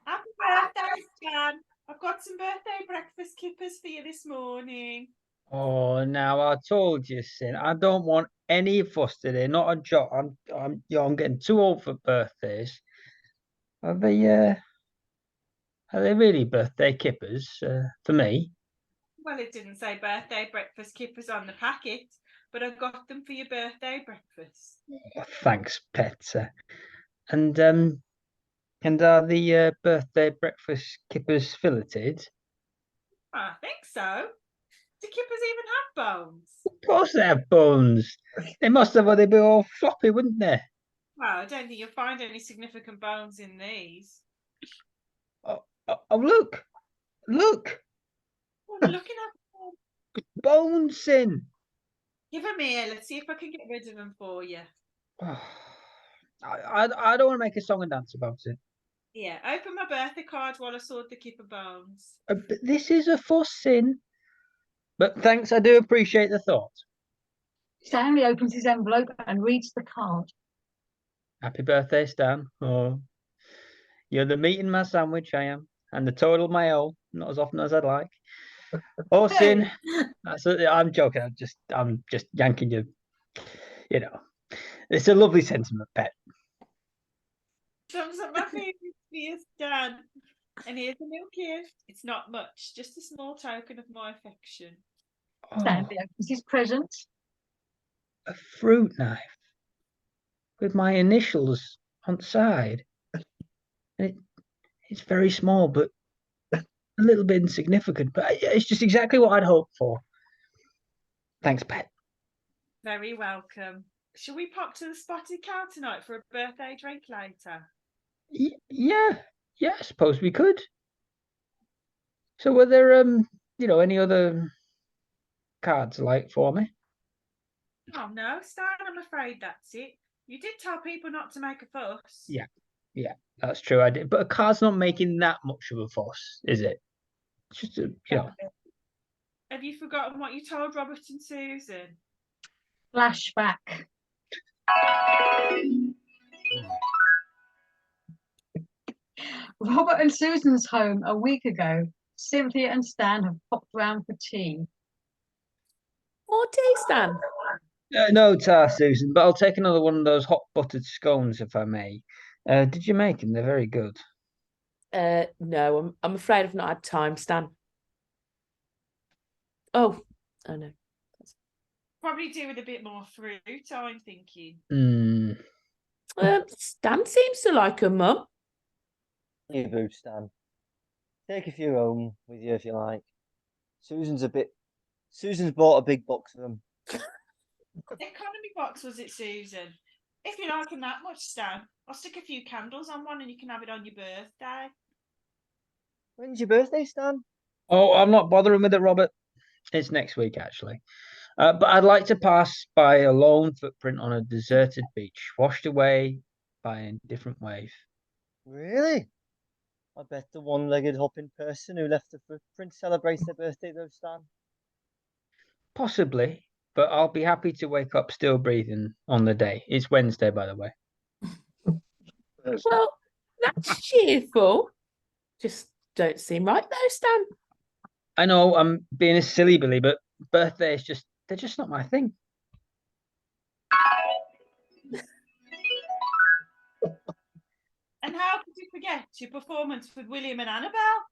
Happy birthday, Stan. I've got some birthday breakfast kippers for you this morning. Oh, now I told you, Sin. I don't want any fuss today. Not a jot. I'm getting too old for birthdays. Are they really birthday kippers for me? Well, it didn't say birthday breakfast kippers on the packet, but I got them for your birthday breakfast. Oh, thanks, pet. And are the birthday breakfast kippers filleted? I think so. Do kippers even have bones? Of course they have bones. They must have, or they'd be all floppy, wouldn't they? Well, I don't think you'll find any significant bones in these. Oh, look. Look. What are you looking at? Bones in. Give them here. Let's see if I can get rid of them for you. I don't want to make a song and dance about it. Yeah, open my birthday card while I sort the kipper bones. But this is a fuss sin. But thanks, I do appreciate the thought. Stanley opens his envelope and reads the card. Happy birthday, Stan. Oh, you're the meat in my sandwich, I am. And the total mayo, not as often as I'd like. Oh, sin. I'm joking. I'm just yanking you. You know, it's a lovely sentiment, pet. Thumbs up my favourite dear Stan. And here's a little gift. It's not much, just a small token of my affection. Stanley opens his present. A fruit knife with my initials on the side. And it's very small, but a little bit insignificant. But it's just exactly what I'd hoped for. Thanks, pet. Very welcome. Shall we pop to the Spotted Cow tonight for a birthday drink later? Yeah, I suppose we could. So were there any other cards like for me? Oh no, Stan, I'm afraid that's it. You did tell people not to make a fuss. Yeah, that's true. I did, but a card's not making that much of a fuss, is it? It's just Have you forgotten what you told Robert and Susan? Flashback. Robert and Susan's home a week ago. Cynthia and Stan have popped round for tea. More tea, Stan? No tar, Susan, but I'll take another one of those hot buttered scones if I may. Did you make them? They're very good. No, I'm afraid I've not had time, Stan. Oh no. Probably do with a bit more fruit, I'm thinking. Stan seems to like them, Mum. You do, Stan. Take a few home with you if you like. Susan's bought a big box of them. Economy box, was it, Susan? If you like them that much, Stan, I'll stick a few candles on one and you can have it on your birthday. When's your birthday, Stan? Oh, I'm not bothering with it, Robert. It's next week, actually. But I'd like to pass by a lone footprint on a deserted beach, washed away by a different wave. Really? I bet the one-legged hopping person who left the footprint celebrates their birthday, though, Stan. Possibly, but I'll be happy to wake up still breathing on the day. It's Wednesday, by the way. Well, that's cheerful. Just don't seem right though, Stan. I know I'm being a silly Billy, but birthdays they're just not my thing. And how could you forget your performance with William and Annabelle?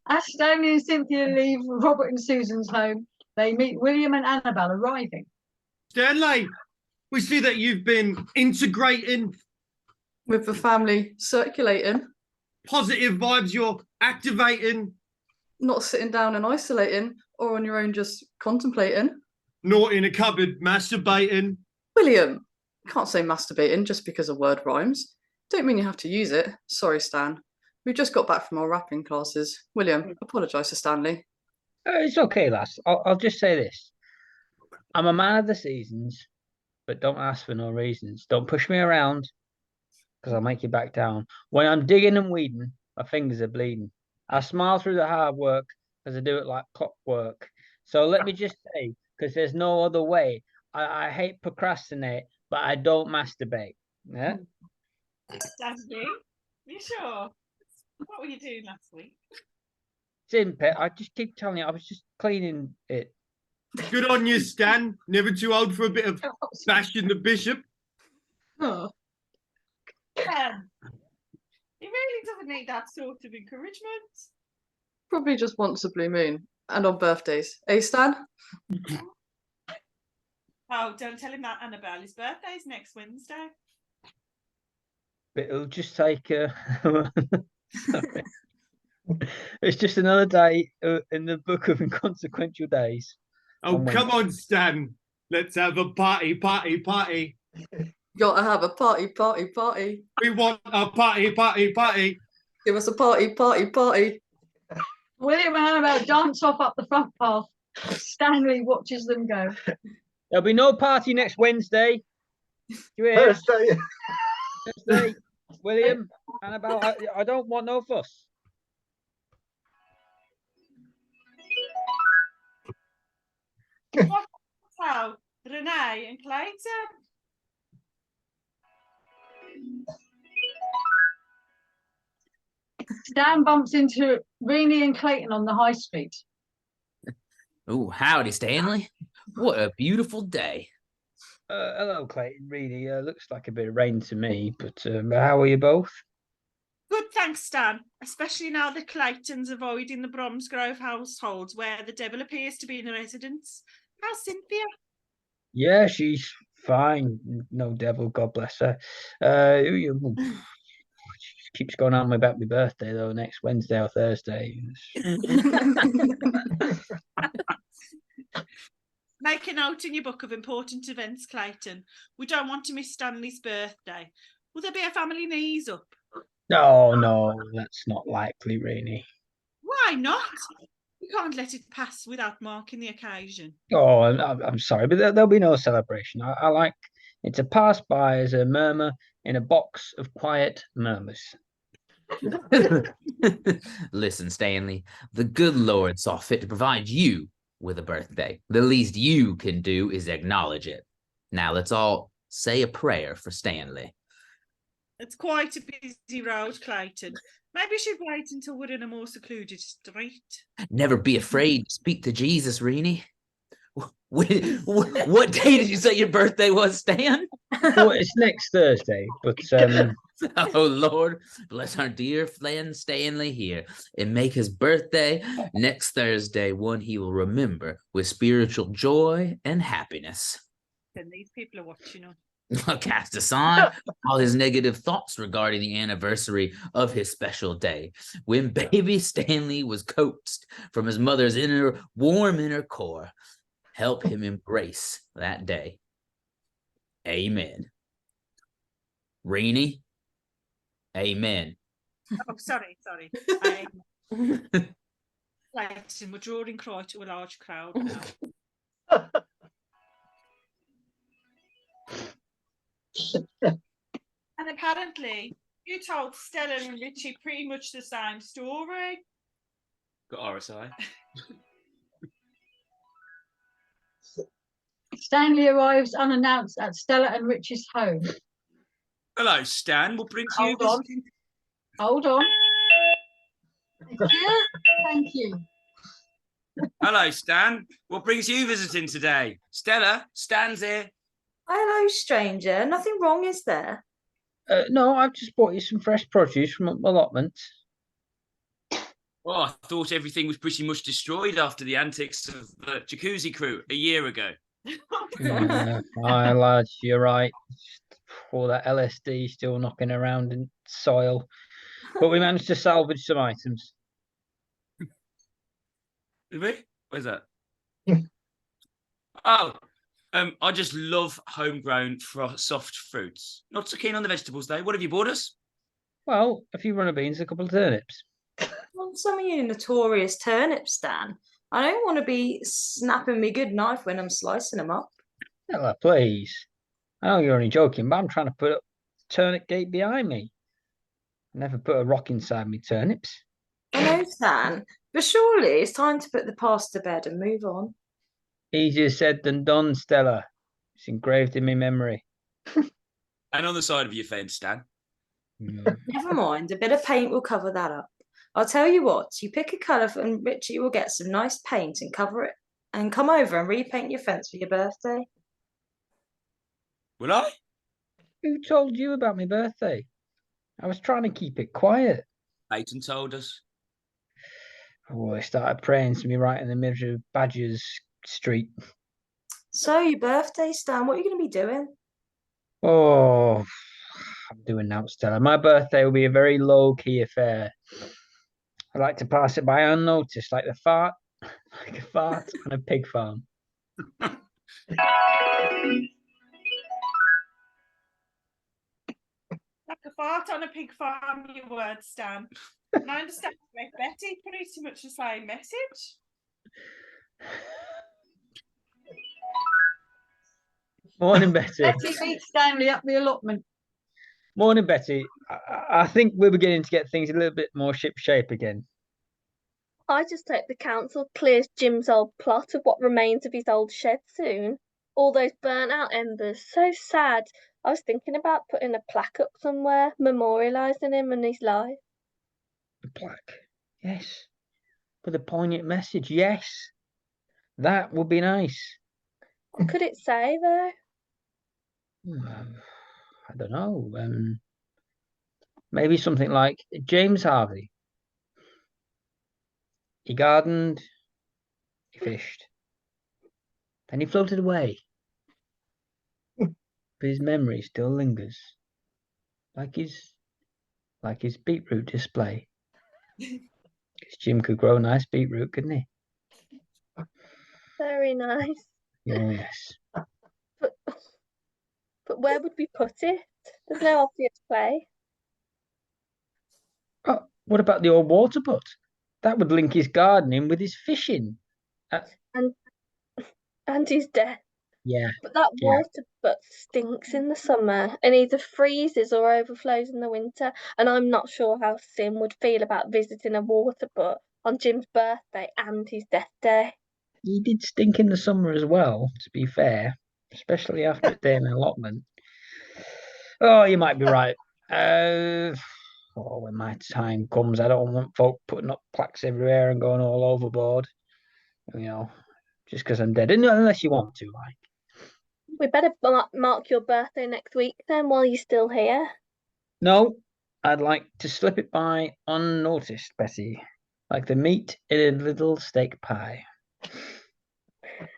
As Stanley and Cynthia leave Robert and Susan's home, they meet William and Annabelle arriving. Stanley, we see that you've been integrating with the family, circulating. Positive vibes you're activating. Not sitting down and isolating, or on your own just contemplating. Not in a cupboard masturbating. William, can't say masturbating just because a word rhymes. Don't mean you have to use it. Sorry, Stan. We just got back from our rapping classes. William, apologise to Stanley. It's okay, lass. I'll just say this. I'm a man of the seasons, but don't ask for no reasons. Don't push me around, because I'll make you back down. When I'm digging and weeding, my fingers are bleeding. I smile through the hard work, because I do it like clockwork. So let me just say, because there's no other way, I hate procrastinate, but I don't masturbate. Yeah? Stanley, you sure? What were you doing last week? It's in, pet. I just keep telling you, I was just cleaning it. Good on you, Stan. Never too old for a bit of bashing the bishop. Oh. He really doesn't need that sort of encouragement. Probably just once a blue moon. And on birthdays. Eh, Stan? Oh, don't tell him that, Annabelle. His birthday's next Wednesday. but it'll just take sorry. It's just another day in the book of inconsequential days. Oh, on come Wednesday. on, Stan. Let's have a party. Gotta have a party. We want a party. Give us a party. William and Annabelle dance off up the front path. Stanley watches them go. There'll be no party next Wednesday. Do you hear? Thursday. Thursday. William, Annabelle, I don't want no fuss. So, Renee and Clayton. Stan bumps into Renee and Clayton on the high street. Oh, howdy, Stanley. What a beautiful day. Hello, Clayton. Really, looks like a bit of rain to me, but how are you both? Good, thanks, Stan. Especially now that Clayton's avoiding the Bromsgrove households where the devil appears to be in residence. How's Cynthia? Yeah, she's fine. No devil, God bless her. She keeps going on about my birthday, though, next Wednesday or Thursday. Make a note in your book of important events, Clayton. We don't want to miss Stanley's birthday. Will there be a family knees up? No, that's not likely, really. Why not? We can't let it pass without marking the occasion. Oh, I'm sorry, but there'll be no celebration. I like it to pass by as a murmur in a box of quiet murmurs. Listen, Stanley, the good Lord saw fit to provide you with a birthday. The least you can do is acknowledge it. Now let's all say a prayer for Stanley. It's quite a busy road, Clayton. Maybe we should wait until we're in a more secluded street. Never be afraid to speak to Jesus, Renee. What day did you say your birthday was, Stan? Well, it's next Thursday, but Oh Lord, bless our dear friend Stanley here, and make his birthday next Thursday one he will remember with spiritual joy and happiness. Then these people are watching us. Cast aside all his negative thoughts regarding the anniversary of his special day, when baby Stanley was coaxed from his mother's warm inner core. Help him embrace that day. Amen. Renee, amen. Oh, sorry. Clayton, we're drawing quite to a large crowd now. And apparently, you told Stella and Richie pretty much the same story. Got RSI. Stanley arrives unannounced at Stella and Richie's home. Hello, Stan. What brings you? Hold on. Thank you. Hello, Stan. What brings you visiting today? Stella, Stan's here. Hello, stranger. Nothing wrong, is there? No, I've just bought you some fresh produce from allotment. Well, I thought everything was pretty much destroyed after the antics of the jacuzzi crew a year ago. Aye, lads, you're right. All that LSD still knocking around in soil. But we managed to salvage some items. Did we? Where's that? Oh, I just love homegrown soft fruits. Not so keen on the vegetables, though. What have you bought us? Well, a few runner beans, a couple of turnips. Well, some of you notorious turnip Stan. I don't want to be snapping me good knife when I'm slicing them up. Ella, please. I know you're only joking, but I'm trying to put a turnip gate behind me. I never put a rock inside me turnips. I know, Stan, but surely it's time to put the past to bed and move on. Easier said than done, Stella. It's engraved in my memory. And on the side of your fence, Stan. Never mind, a bit of paint will cover that up. I'll tell you what, you pick a colour and Richie will get some nice paint and cover it and come over and repaint your fence for your birthday. Will I? Who told you about my birthday? I was trying to keep it quiet. Peyton told us. Oh, they started praying to me right in the middle of Badger's Street. So, your birthday, Stan, what are you going to be doing? Oh, I'm doing now, Stella. My birthday will be a very low-key affair. I like to pass it by unnoticed, like like a fart on a pig farm. Like a fart on a pig farm, your words, Stan. And I understand with Betty, pretty much the same message. Morning, Betty. Betty meets Stanley up the allotment. Morning, Betty. I think we're beginning to get things a little bit more ship-shape again. I just hope the council clears Jim's old plot of what remains of his old shed soon. All those burnt out embers, so sad. I was thinking about putting a plaque up somewhere, memorialising him and his life. A plaque, yes. With a poignant message, yes. That would be nice. What could it say, though? I don't know. Maybe something like James Harvey. He gardened, he fished, then he floated away. But his memory still lingers, like his beetroot display. Because Jim could grow a nice beetroot, couldn't he? Very nice. Yes. But where would we put it? There's no obvious place. Oh, what about the old water butt? That would link his gardening with his fishing. And his death. Yeah. But that Yeah. water butt stinks in the summer and either freezes or overflows in the winter. And I'm not sure how Sim would feel about visiting a water butt on Jim's birthday and his death day. He did stink in the summer as well, to be fair, especially after a day in an allotment. Oh, you might be right. When my time comes, I don't want folk putting up plaques everywhere and going all overboard. You know, just because I'm dead. Unless you want to, like. We better mark your birthday next week then while you're still here. No, I'd like to slip it by unnoticed, Betty, like the meat in a little steak pie.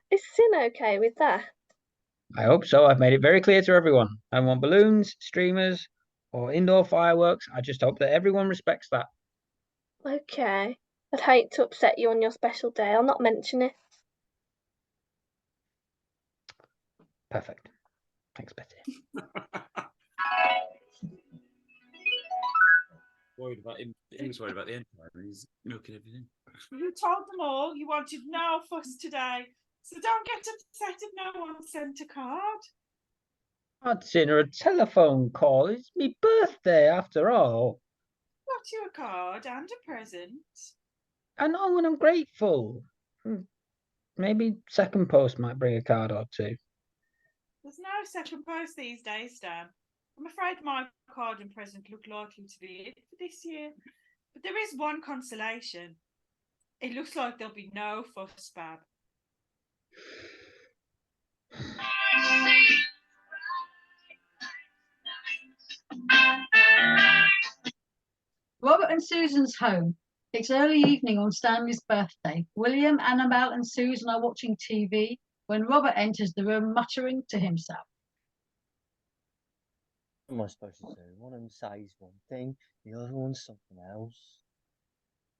Is Sin okay with that? I hope so. I've made it very clear to everyone. I don't want balloons, streamers, or indoor fireworks. I just hope that everyone respects that. Okay. I'd hate to upset you on your special day. I'll not mention it. Perfect. Thanks, Betty. Worried about him. He was worried about the Empire and he's milking everything. You told them all you wanted no fuss today, so don't get upset if no one sent a card. I'd sooner a telephone call. It's me birthday after all. Got you a card and a present. I know, and I'm grateful. Maybe second post might bring a card or two. There's no second post these days, Stan. I'm afraid my card and present look likely to be it for this year. But there is one consolation. It looks like there'll be no fuss, Bab. Robert and Susan's home. It's early evening on Stanley's birthday. William, Annabelle, and Susan are watching TV when Robert enters the room muttering to himself. What am I supposed to do? One of them says one thing, the other one's something else.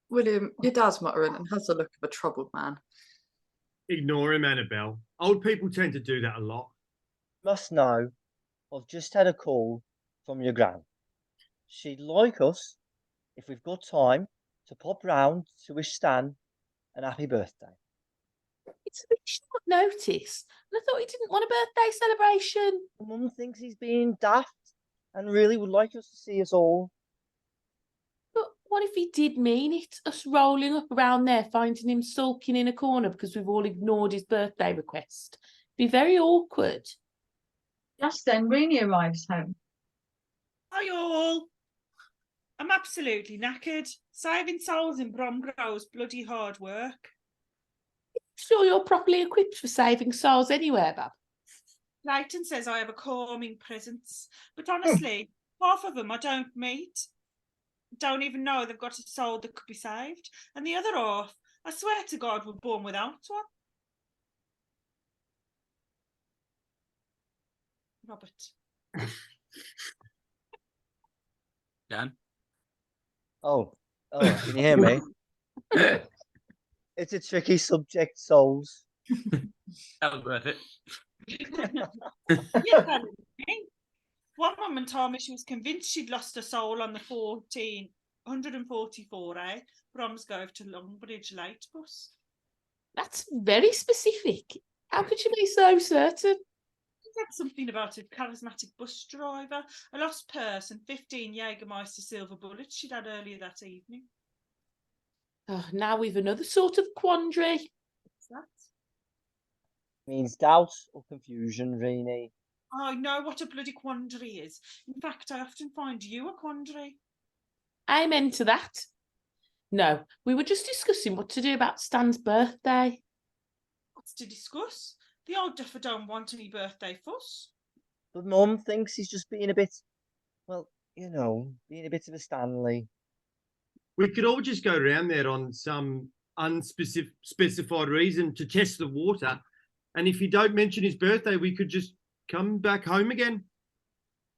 William, your dad's muttering and has the look of a troubled man. Ignore him, Annabelle. Old people tend to do that a lot. Must know, I've just had a call from your gran. She'd like us, if we've got time, to pop round to wish Stan an happy birthday. It's a bit short notice. And I thought he didn't want a birthday celebration. Mum thinks he's being daft and really would like us to see us all. But what if he did mean it? Us rolling up around there, finding him sulking in a corner because we've all ignored his birthday request. Be very awkward. Just then, Rini arrives home. Hi all. I'm absolutely knackered. Saving souls in Bromgrove's bloody hard work. Sure you're properly equipped for saving souls anywhere, Bab? Leighton says I have a calming presence, but honestly, half of them I don't meet. Don't even know they've got a soul that could be saved. And the other half, I swear to God, were born without one. Robert. Dan. Oh, can you hear me? It's a tricky subject, souls. That was worth it. Yes, Danny. One woman told me she was convinced she'd lost her soul on the 144A Bromsgrove to Longbridge late bus. That's very specific. How could you be so certain? She said something about a charismatic bus driver, a lost purse, and 15 Jägermeister silver bullets she'd had earlier that evening. Oh, now we've another sort of quandary. What's that? Means doubt or confusion, Rini. I know what a bloody quandary is. In fact, I often find you a quandary. Amen to that. No, we were just discussing what to do about Stan's birthday. What's to discuss? The old duffer don't want any birthday fuss. But Mum thinks he's just being a bit, well, being a bit of a Stanley. We could all just go around there on some unspecified reason to test the water. And if you don't mention his birthday, we could just come back home again.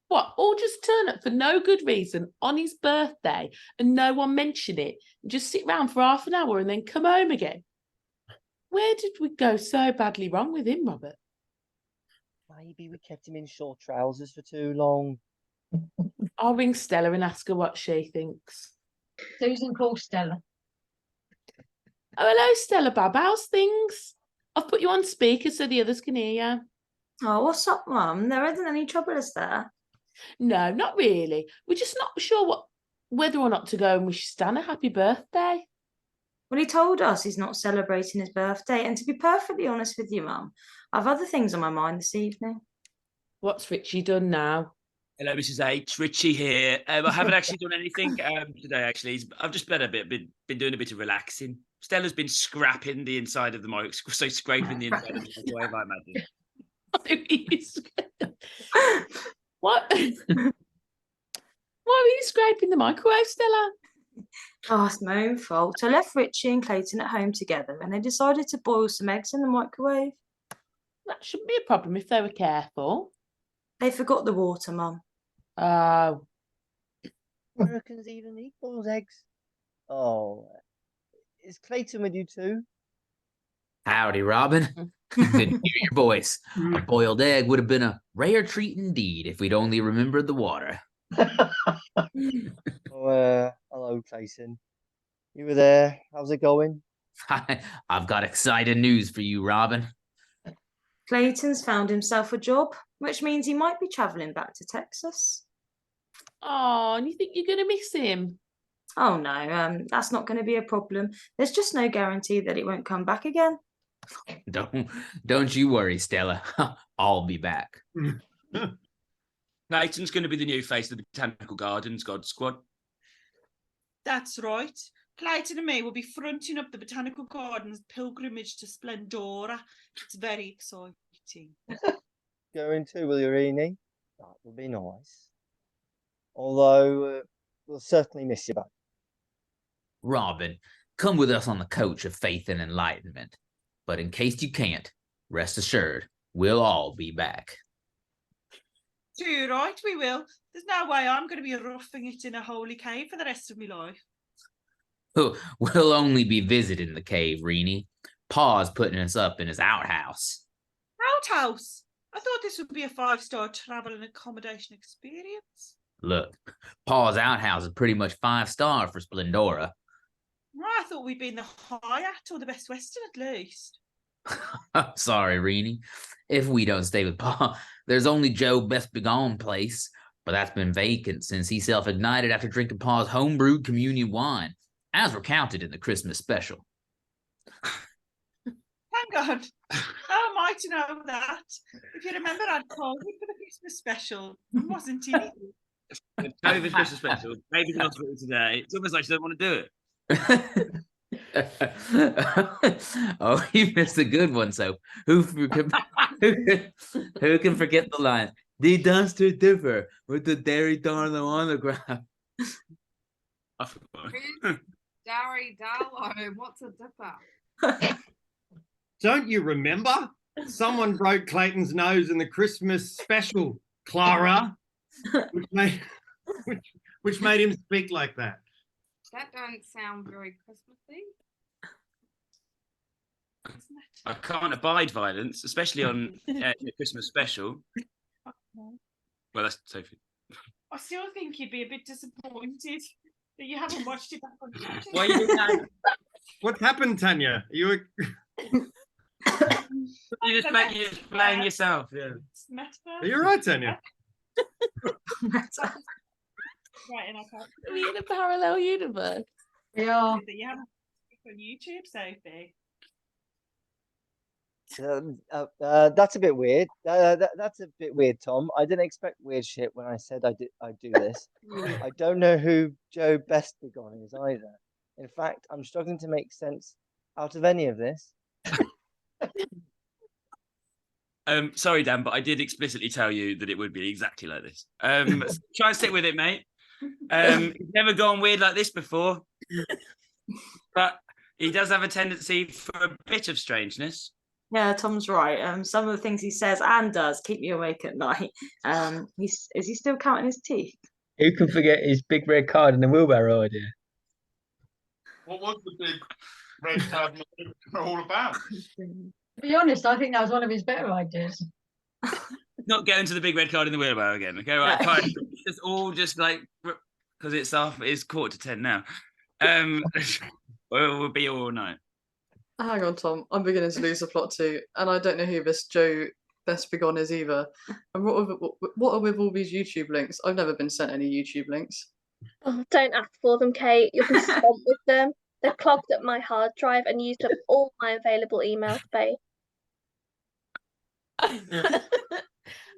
What, or just turn up for no good reason on his birthday and no one mention it, and just sit round for half an hour and then come home again? Where did we go so badly wrong with him, Robert? Maybe we kept him in short trousers for too long. I'll ring Stella and ask her what she thinks. Susan calls Stella. Oh, hello, Stella Bab. How's things? I've put you on speaker so the others can hear you. Oh, what's up, Mum? There isn't any trouble, is there? No, not really. We're just not sure whether or not to go and wish Stan a happy birthday. Well, he told us he's not celebrating his birthday, and to be perfectly honest with you, Mum, I've other things on my mind this evening. What's Richie done now? Hello, Mrs. H. Richie here. I haven't actually done anything today. Actually, I've just been doing a bit of relaxing. Stella's been scrapping the inside of the mic, so scraping the inside of the microwave, I imagine. What? Why were you scraping the microwave, Stella? Oh, it's my own fault. I left Richie and Clayton at home together, and they decided to boil some eggs in the microwave. That shouldn't be a problem if they were careful. They forgot the water, Mum. Oh. Americans even eat boiled eggs. Oh, is Clayton with you too? Howdy, Robin. Good to hear your voice. A boiled egg would have been a rare treat indeed if we'd only remembered the water. Hello, Clayton. You were there. How's it going? I've got exciting news for you, Robin. Clayton's found himself a job, which means he might be travelling back to Texas. Oh, and you think you're going to miss him? Oh, no, that's not going to be a problem. There's just no guarantee that he won't come back again. Don't you worry, Stella. I'll be back. Clayton's going to be the new face of the Botanical Gardens God Squad. That's right. Clayton and me will be fronting up the Botanical Gardens pilgrimage to Splendora. It's very exciting. Going too, will you, Rini? That will be nice. Although, we'll certainly miss you back. Robin, come with us on the coach of faith and enlightenment. But in case you can't, rest assured, we'll all be back. Too right, we will. There's no way I'm going to be roughing it in a holy cave for the rest of my life. We'll only be visiting the cave, Rini. Pa's putting us up in his outhouse. Outhouse? I thought this would be a 5-star travel and accommodation experience. Look, Pa's outhouse is pretty much 5-star for Splendora. I thought we'd be in the Hyatt or the Best Western at least. Sorry, Rini. If we don't stay with Pa, there's only Joe Best Begone place, but that's been vacant since he self-ignited after drinking Pa's homebrewed communion wine, as recounted in the Christmas special. Thank God. How am I to know that? If you remember, I'd called it for the Christmas special and wasn't in it. COVID Christmas special. Maybe not for it today. It's almost like she doesn't want to do it. Oh, you missed a good one. So who can forget the line? The dumpster differ with the dairy Darlow on the ground. I forgot. Dari Darlow, what's a dipper? Don't you remember? Someone broke Clayton's nose in the Christmas special, Clara, which made him speak like that. That don't sound very Christmassy. I can't abide violence, especially on the Christmas special. Well, that's Sophie. I still think you'd be a bit disappointed that you haven't watched it back on YouTube. Why are you doing that? What happened, Tanya? You just playing yourself. Yeah. Are you right, Tanya? Right, and I can't. Are we in a parallel universe? Yeah. That you haven't watched it on YouTube, Sophie. That's a bit weird. That's a bit weird, Tom. I didn't expect weird shit when I said I'd do this. I don't know who Joe Best Begon is either. In fact, I'm struggling to make sense out of any of this. Sorry, Dan, but I did explicitly tell you that it would be exactly like this. Try and stick with it, mate. He's never gone weird like this before, but he does have a tendency for a bit of strangeness. Yeah, Tom's right. Some of the things he says and does keep me awake at night. Is he still counting his teeth? Who can forget his big red card in the wheelbarrow idea? What was the big red card all about? To be honest, I think that was one of his better ideas. Not get into the big red card in the wheelbarrow again. Okay, right, fine. It's all just like because it's 10:15 now. We'll be all night. Hang on, Tom. I'm beginning to lose the plot too, and I don't know who this Joe Best Begon is either. And what are with all these YouTube links? I've never been sent any YouTube links. Oh, don't ask for them, Kate. You'll be swamped with them. They've clogged up my hard drive and used up all my available email space.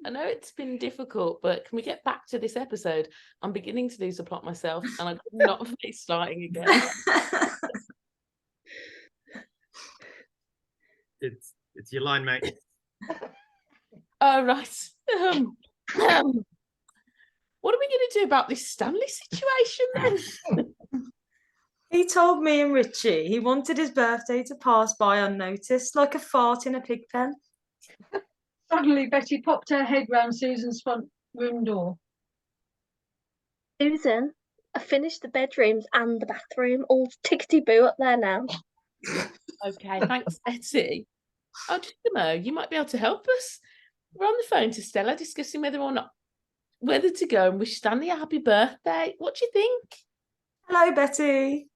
I know it's been difficult, but can we get back to this episode? I'm beginning to lose the plot myself, and I could not face starting again. It's your line, mate. Oh, right. What are we going to do about this Stanley situation then? He told me and Richie he wanted his birthday to pass by unnoticed, like a fart in a pig pen. Suddenly, Betty popped her head round Susan's front room door. Susan, I finished the bedrooms and the bathroom, all tickety-boo up there now. Okay, thanks, Betty. Oh, just a mo, you might be able to help us. We're on the phone to Stella discussing whether to go and wish Stanley a happy birthday. What do you think? Hello, Betty.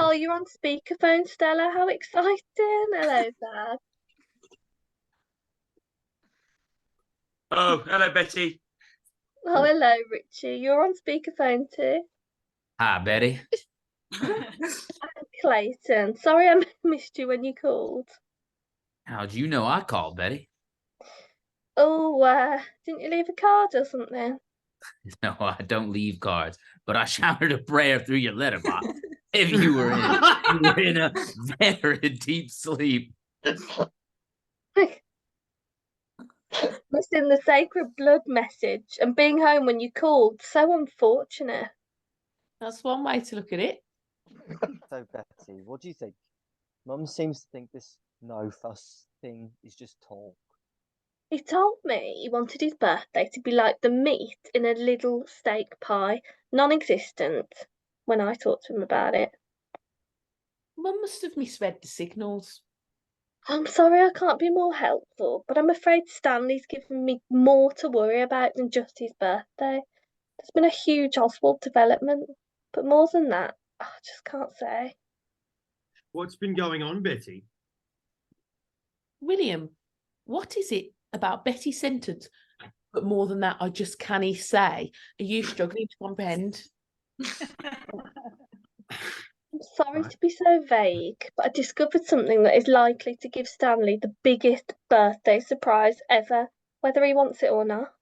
Oh, you're on speakerphone, Stella. How exciting. Hello, Dad. Oh, hello, Betty. Oh, hello, Richie. You're on speakerphone too. Hi, Betty. Clayton. Sorry I missed you when you called. How'd you know I called, Betty? Oh, didn't you leave a card or something? No, I don't leave cards, but I shouted a prayer through your letterbox. If you were in a very deep sleep. Missing the sacred blood message and being home when you called. So unfortunate. That's one way to look at it. So, Betty, what do you think? Mum seems to think this no fuss thing is just talk. He told me he wanted his birthday to be like the meat in a little steak pie, non-existent, when I talked to him about it. Mum must have misread the signals. I'm sorry I can't be more helpful, but I'm afraid Stanley's given me more to worry about than just his birthday. There's been a huge Oswald development, but more than that, I just can't say. What's been going on, Betty? William, what is it about Betty's sentence? But more than that, I just can't say. Are you struggling to comprehend? I'm sorry to be so vague, but I discovered something that is likely to give Stanley the biggest birthday surprise ever, whether he wants it or not.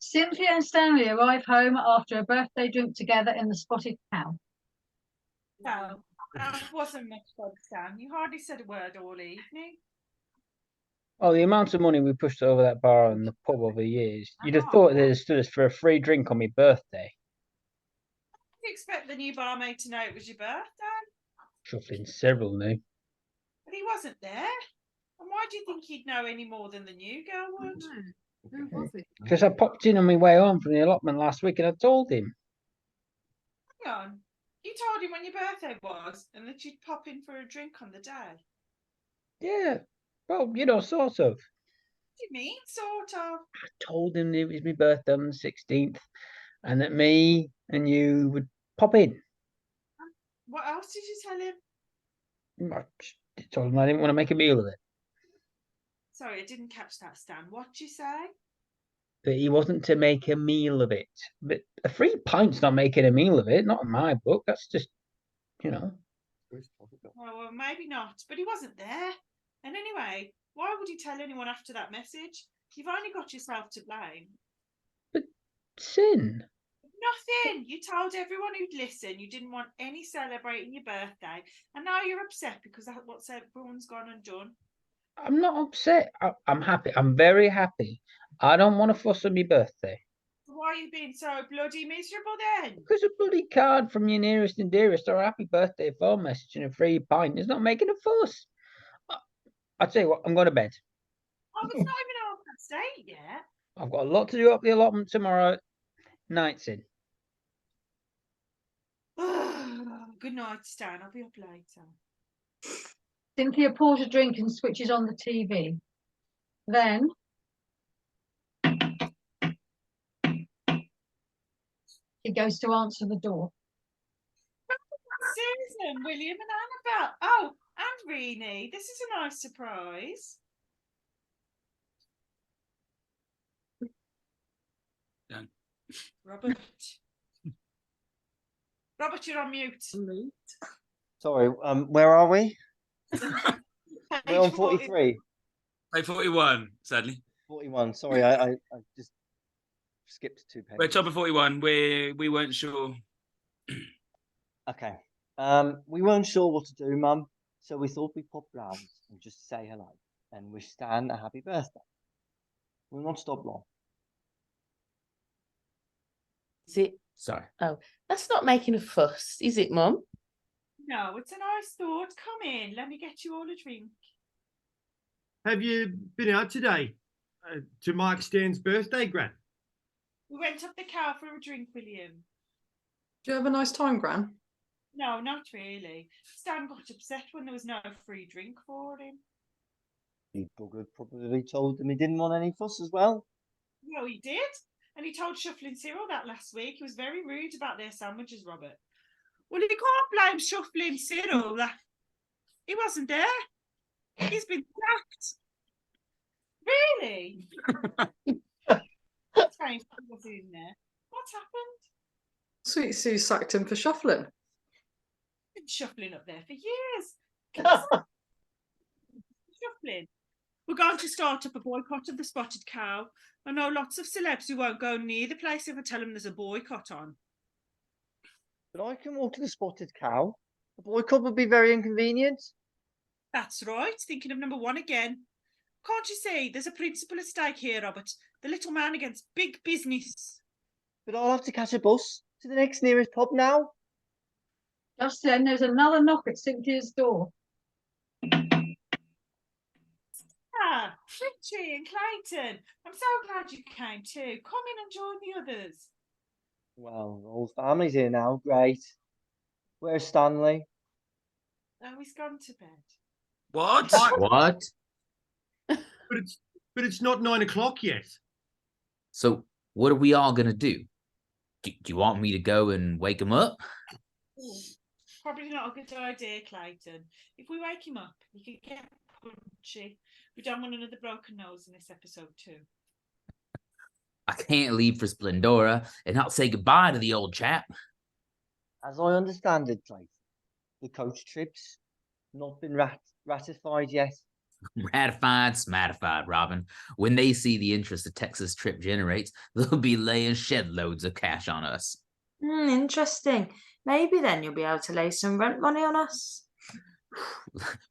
Cynthia and Stanley arrive home after a birthday drink together in the Spotted Cow. No, that wasn't much fun, Stan. You hardly said a word all evening. Well, the amount of money we pushed over that bar and the pub over the years, you'd have thought they'd have stood us for a free drink on my birthday. You expect the new barmaid to know it was your birthday? Shufflin several knew. But he wasn't there. And why do you think he'd know any more than the new girl would? Who was it? Because I popped in on my way home from the allotment last week and I told him. Hang on. You told him when your birthday was and that you'd pop in for a drink on the day. Yeah, well, sort of. What do you mean, sort of? I told him it was my birthday on the 16th and that me and you would pop in. What else did you tell him? I told him I didn't want to make a meal of it. Sorry, I didn't catch that, Stan. What'd you say? That he wasn't to make a meal of it. But a free pint's not making a meal of it, not in my book. That's just, Oh, well, maybe not, but he wasn't there. And anyway, why would he tell anyone after that message? You've only got yourself to blame. But sin. Nothing. You told everyone who'd listen you didn't want any celebrating your birthday, and now you're upset because that's what everyone's gone and done. I'm not upset. I'm happy. I'm very happy. I don't want to fuss on my birthday. Why are you being so bloody miserable then? Because a bloody card from your nearest and dearest or a happy birthday phone message and a free pint is not making a fuss. I tell you what, I'm going to bed. Oh, it's not even 8:30 yet. I've got a lot to do up the allotment tomorrow. Night's in. Good night, Stan. I'll be up later. Cynthia pours a drink and switches on the TV. Then he goes to answer the door. Susan, William, and Annabelle. Oh, and Renee. This is a nice surprise. Done. Robert. Robert, you're on mute. Sorry, where are we? We're on 43. Page 41, sadly. 41. Sorry, I just skipped 2 pages. We're top of 41. We weren't sure. Okay. We weren't sure what to do, Mum, so we thought we'd pop round and just say hello and wish Stan a happy birthday. We'll not stop long. Is it? Sorry. Oh, that's not making a fuss, is it, Mum? No, it's a nice thought. Come in. Let me get you all a drink. Have you been out today to mark Stan's birthday, Gran? We went up the cow for a drink, William. Do you have a nice time, Gran? No, not really. Stan got upset when there was no free drink for him. He probably told them he didn't want any fuss as well. No, he did. And he told Shufflin Cyril that last week. He was very rude about their sandwiches, Robert. Well, you can't blame Shufflin Cyril. He wasn't there. He's been sacked. Really? That's strange. He wasn't in there. What's happened? Sweet Sue sacked him for shuffling. Been shuffling up there for years. Shuffling. We're going to start up a boycott of the spotted cow. I know lots of celebs who won't go near the place if I tell them there's a boycott on. But I can walk to the spotted cow. The boycott would be very inconvenient. That's right. Thinking of number one again. Can't you see there's a principle at stake here, Robert? The little man against big business. But I'll have to catch a bus to the next nearest pub now. Just then, there's another knock at Cynthia's door. Ah, Richie and Clayton. I'm so glad you came too. Come in and join the others. Well, the whole family's here now. Great. Where's Stanley? Oh, he's gone to bed. What? What? But it's not 9 o'clock yet. So what are we all gonna do? Do you want me to go and wake him up? Probably not a good idea, Clayton. If we wake him up, he could get punchy. We don't want another broken nose in this episode too. I can't leave for Splendora and not say goodbye to the old chap. As I understand it, Clayton, the coach trip's not been ratified yet. Ratified, smatified, Robin. When they see the interest the Texas trip generates, they'll be laying shed loads of cash on us. Interesting. Maybe then you'll be able to lay some rent money on us.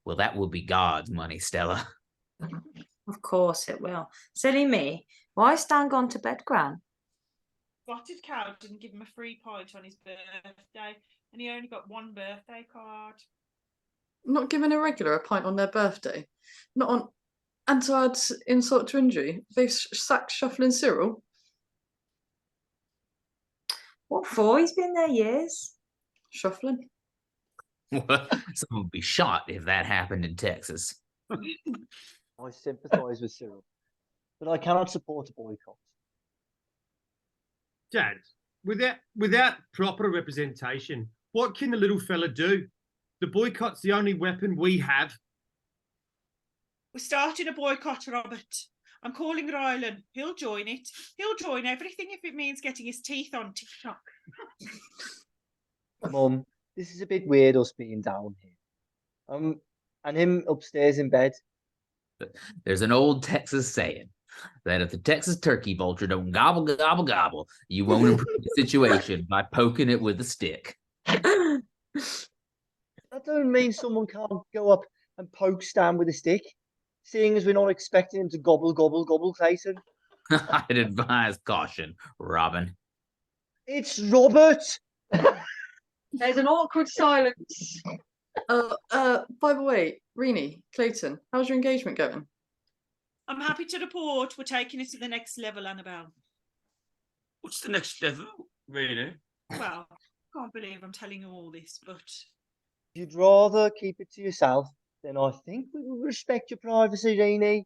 Well, that will be God's money, Stella. Of course it will. Silly me. Why Stan gone to bed, Gran? Spotted Cow didn't give him a free pint on his birthday, and he only got one birthday card. Not giving a regular a pint on their birthday. Not on. And to add insult to injury, they've sacked Shufflin Cyril. What for? He's been there years. Shufflin. Someone would be shot if that happened in Texas. I sympathise with Cyril, but I cannot support a boycott. Dad, without proper representation, what can the little fella do? The boycott's the only weapon we have. We're starting a boycott, Robert. I'm calling Rylan. He'll join it. He'll join everything if it means getting his teeth on TikTok. Mum, this is a bit weird us being down here. And him upstairs in bed. There's an old Texas saying that if the Texas turkey vulture don't gobble, gobble, gobble, you won't improve the situation by poking it with a stick. That don't mean someone can't go up and poke Stan with a stick, seeing as we're not expecting him to gobble, gobble, gobble, Clayton. I'd advise caution, Robin. It's Robert! There's an awkward silence. By the way, Rini, Clayton, how's your engagement going? I'm happy to report we're taking it to the next level, Annabelle. What's the next level, really? Well, I can't believe I'm telling you all this, but If you'd rather keep it to yourself, then I think we will respect your privacy, Rini.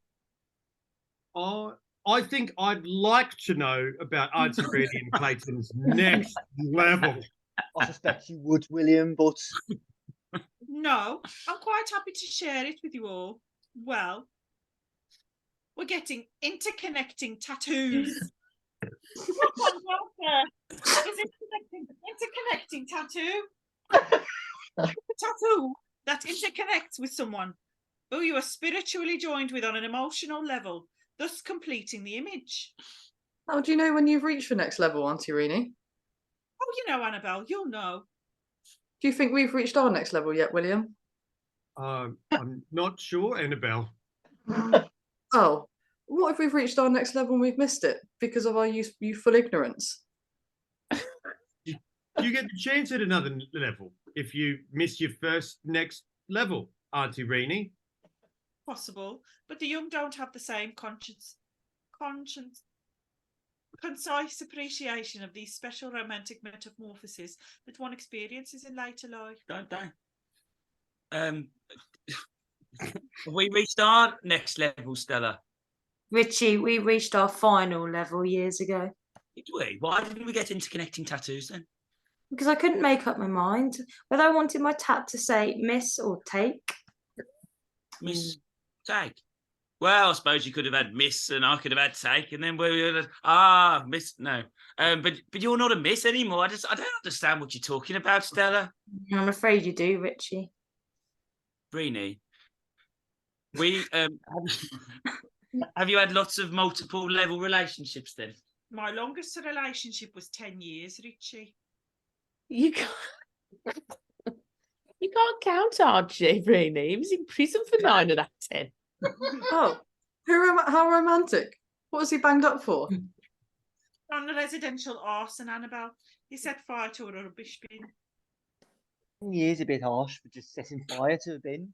I think I'd like to know about Auntie Rini and Clayton's next level. I suspect you would, William, but no, I'm quite happy to share it with you all. Well, we're getting interconnecting tattoos. Interconnecting tattoo. A tattoo that interconnects with someone who you are spiritually joined with on an emotional level, thus completing the image. How do you know when you've reached the next level, Auntie Rini? Oh, you know, Annabelle, you'll know. Do you think we've reached our next level yet, William? I'm not sure, Annabelle. Oh, what if we've reached our next level and we've missed it because of our youthful ignorance? You get the chance at another level if you miss your next level, Auntie Rini. Possible, but the young don't have the same concise appreciation of these special romantic metamorphoses that one experiences in later life. Don't they? Have we reached our next level, Stella? Richie, we reached our final level years ago. Did we? Why didn't we get interconnecting tattoos then? Because I couldn't make up my mind whether I wanted my tat to say miss or take. Miss Take. Well, I suppose you could have had miss and I could have had take, and then we would have miss. No, but you're not a miss anymore. I don't understand what you're talking about, Stella. I'm afraid you do, Richie. Rini, we have you had lots of multiple level relationships then? My longest relationship was 10 years, Richie. You can't count, Archie, Rini. He was in prison for 9 of that 10. Oh, how romantic. What was he banged up for? On the residential arson, Annabelle. He set fire to a rubbish bin. 10 years a bit harsh for just setting fire to a bin.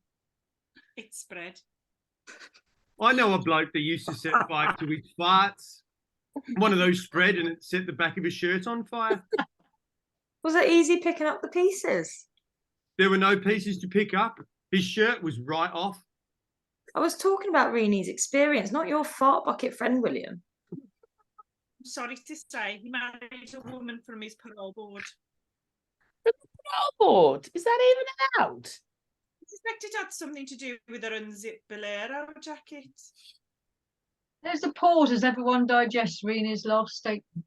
It spread. I know a bloke that used to set fire to his farts. One of those spread and it set the back of his shirt on fire. Was it easy picking up the pieces? There were no pieces to pick up. His shirt was right off. I was talking about Rini's experience, not your fart bucket friend, William. I'm sorry to say, he married a woman from his parole board. Parole board? Is that even allowed? I suspect it had something to do with her unzipped bolero jacket. There's a pause as everyone digests Rena's last statement.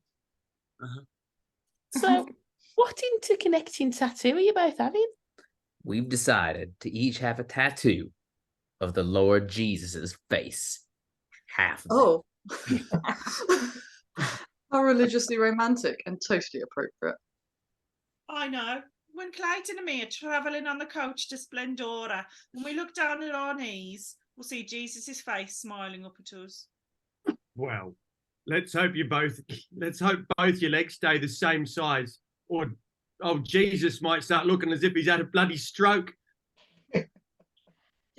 So, what interconnecting tattoo are you both having? We've decided to each have a tattoo of the Lord Jesus's face. Half of it. Oh. How religiously romantic and totally appropriate. I know. When Clayton and me are travelling on the coach to Splendora, when we look down at our knees, we'll see Jesus' face smiling up at us. Well, let's hope both your legs stay the same size, or Jesus might start looking as if he's had a bloody stroke.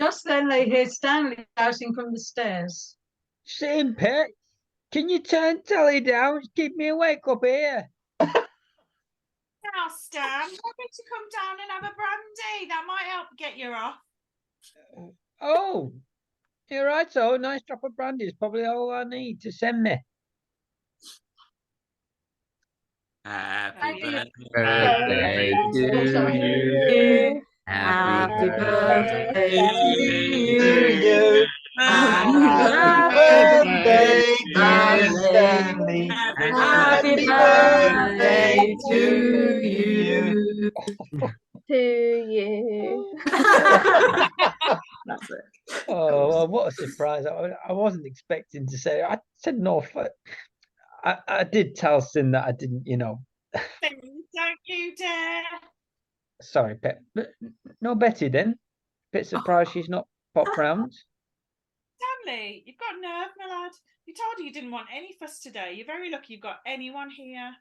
Just then they hear Stanley shouting from the stairs. Same, Pet. Can you turn telly down? Keep me awake up here. Now, Stan, why don't you come down and have a brandy? That might help get you off. Oh, you're right. So, a nice drop of brandy is probably all I need to send me. Happy Birthday to you. Happy Happy birthday birthday to to you. Happy birthday, dear Stanley. Happy birthday to you. To you. That's it. Oh, well, what a surprise. I wasn't expecting to say. I said no. I did tell Sin that I didn't, Don't you dare. Sorry, Pet. But no Betty then. Bit surprised she's not popped round. Stanley, you've got nerve, my lad. You told her you didn't want any fuss today. You're very lucky you've got anyone here.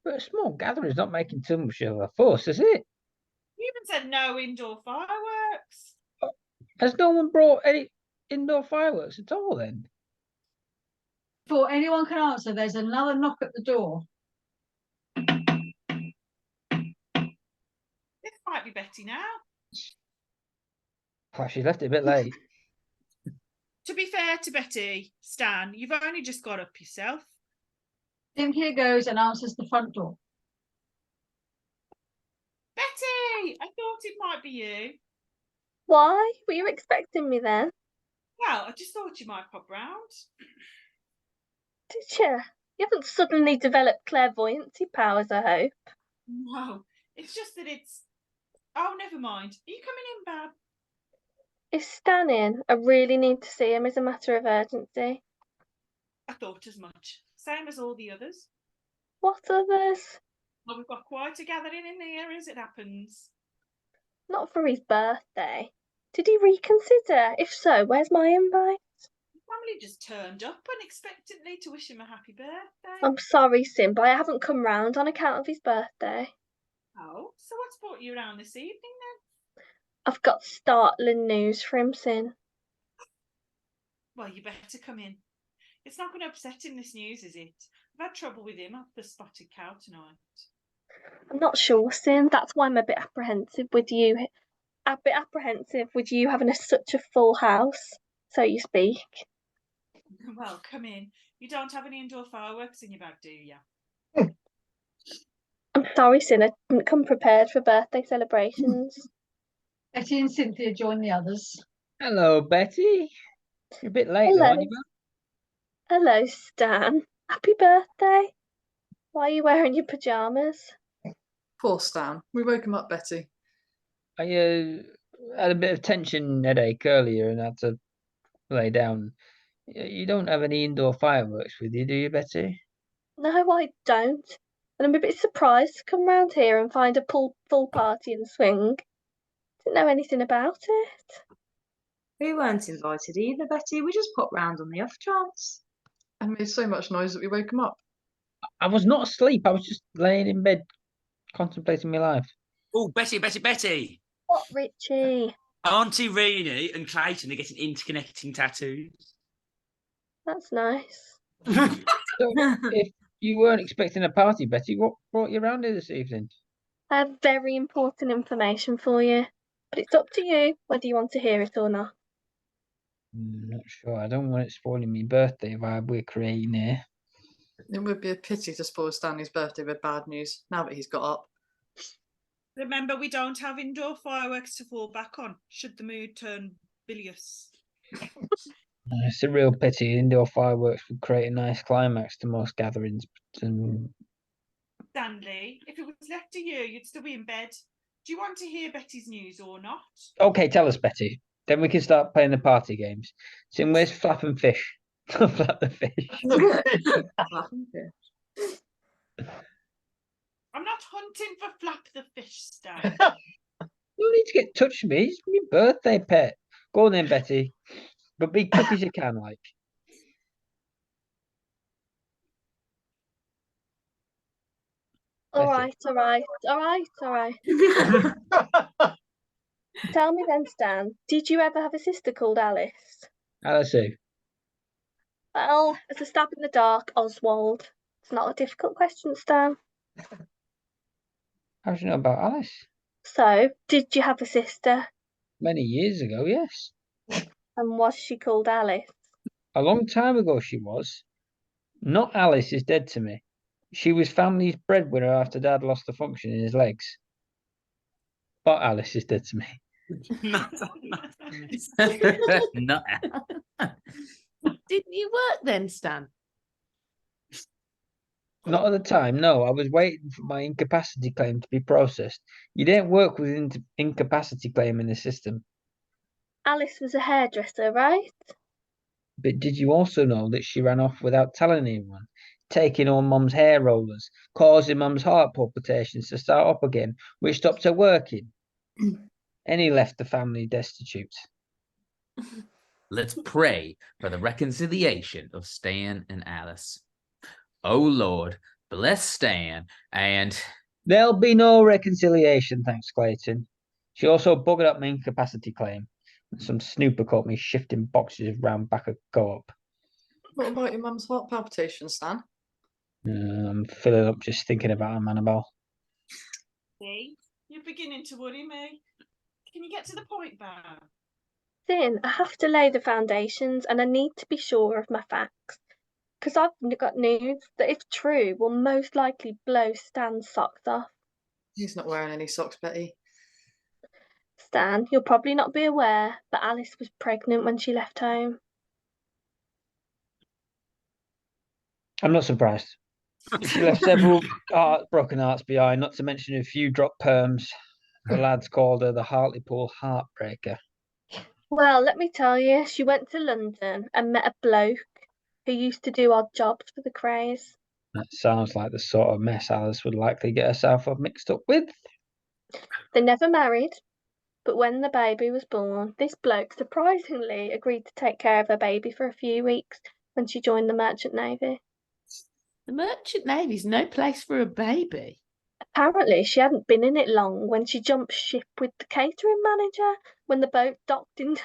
But a small gathering's not making too much of a fuss, is it? You even said no indoor fireworks. Has no one brought any indoor fireworks at all then? Before anyone can answer, there's another knock at the door. This might be Betty now. Well, she left it a bit late. To be fair to Betty, Stan, you've only just got up yourself. Cynthia goes and answers the front door. Betty, I thought it might be you. Why? Were you expecting me then? Well, I just thought you might pop round. Did you? You haven't suddenly developed clairvoyancy powers, I hope. No, it's just that it's... Oh, never mind. Are you coming in, Bab? Is Stan in? I really need to see him as a matter of urgency. I thought as much. Same as all the others. What others? Well, we've got quite a gathering in here as it happens. Not for his birthday. Did he reconsider? If so, where's my invite? Family just turned up unexpectedly to wish him a happy birthday. I'm sorry, Sim, but I haven't come round on account of his birthday. Oh, so what's brought you around this evening then? I've got startling news for him, Sin. Well, you better come in. It's not going to upset him, this news, is it? I've had trouble with him up the spotted cow tonight. I'm not sure, Sin. That's why I'm a bit apprehensive with you. A bit apprehensive with you having such a full house, so you speak. Well, come in. You don't have any indoor fireworks in your bag, do you? I'm sorry, Sin. I didn't come prepared for birthday celebrations. Betty and Cynthia join the others. Hello, Betty. You're a bit late, Hello. though, aren't you? Hello, Stan. Happy birthday. Why are you wearing your pyjamas? Poor Stan. We woke him up, Betty. I had a bit of tension headache earlier and had to lay down. You don't have any indoor fireworks with you, do you, Betty? No, I don't. And I'm a bit surprised to come round here and find a full party and swing. Didn't know anything about it. We weren't invited either, Betty. We just popped round on the off chance. And made so much noise that we woke him up. I was not asleep. I was just laying in bed contemplating my life. Oh, Betty. What, Richie? Auntie Renee and Clayton are getting interconnecting tattoos. That's nice. So, if you weren't expecting a party, Betty, what brought you around here this evening? I have very important information for you, but it's up to you whether you want to hear it or not. I'm not sure. I don't want it spoiling my birthday vibe we're creating here. It would be a pity to spoil Stanley's birthday with bad news, now that he's got up. Remember, we don't have indoor fireworks to fall back on, should the mood turn bilious. It's a real pity. Indoor fireworks would create a nice climax to most gatherings. Stanley, if it was left to you, you'd still be in bed. Do you want to hear Betty's news or not? Okay, tell us, Betty. Then we can start playing the party games. So where's Flap and Fish? Flap the Fish. I'm not hunting for Flap the Fish, Stan. You need to get in touch with me. It's my birthday, pet. Go on then, Betty. But be quick as you can, like. All right. Tell me then, Stan, did you ever have a sister called Alice? Alice who? Well, it's a stab in the dark, Oswald. It's not a difficult question, Stan. How do you know about Alice? So, did you have a sister? Many years ago, yes. And was she called Alice? A long time ago she was. Not Alice is dead to me. She was family's breadwinner after Dad lost the function in his legs. But Alice is dead to me. Not. Didn't you work then, Stan? Not at the time, no. I was waiting for my incapacity claim to be processed. You didn't work with incapacity claim in the system. Alice was a hairdresser, right? But did you also know that she ran off without telling anyone, taking on Mum's hair rollers, causing Mum's heart palpitations to start up again, which stopped her working? And he left the family destitute. Let's pray for the reconciliation of Stan and Alice. Oh Lord, bless Stan and... There'll be no reconciliation, thanks, Clayton. She also buggered up my incapacity claim. Some snooper caught me shifting boxes around back a co-op. What about your mum's heart palpitations, Stan? I'm filling up just thinking about him, Annabelle. See, you're beginning to worry me. Can you get to the point, Bar? Then I have to lay the foundations and I need to be sure of my facts. Because I've got news that, if true, will most likely blow Stan's socks off. He's not wearing any socks, Betty. Stan, you'll probably not be aware, but Alice was pregnant when she left home. I'm not surprised. She left several broken hearts behind, not to mention a few dropped perms. The lads called her the Hartlepool Heartbreaker. Well, let me tell you, she went to London and met a bloke who used to do odd jobs for the Crays. That sounds like the sort of mess Alice would likely get herself mixed up with. They never married, but when the baby was born, this bloke surprisingly agreed to take care of her baby for a few weeks when she joined the Merchant Navy. The Merchant Navy's no place for a baby. Apparently, she hadn't been in it long when she jumped ship with the catering manager when the boat docked in.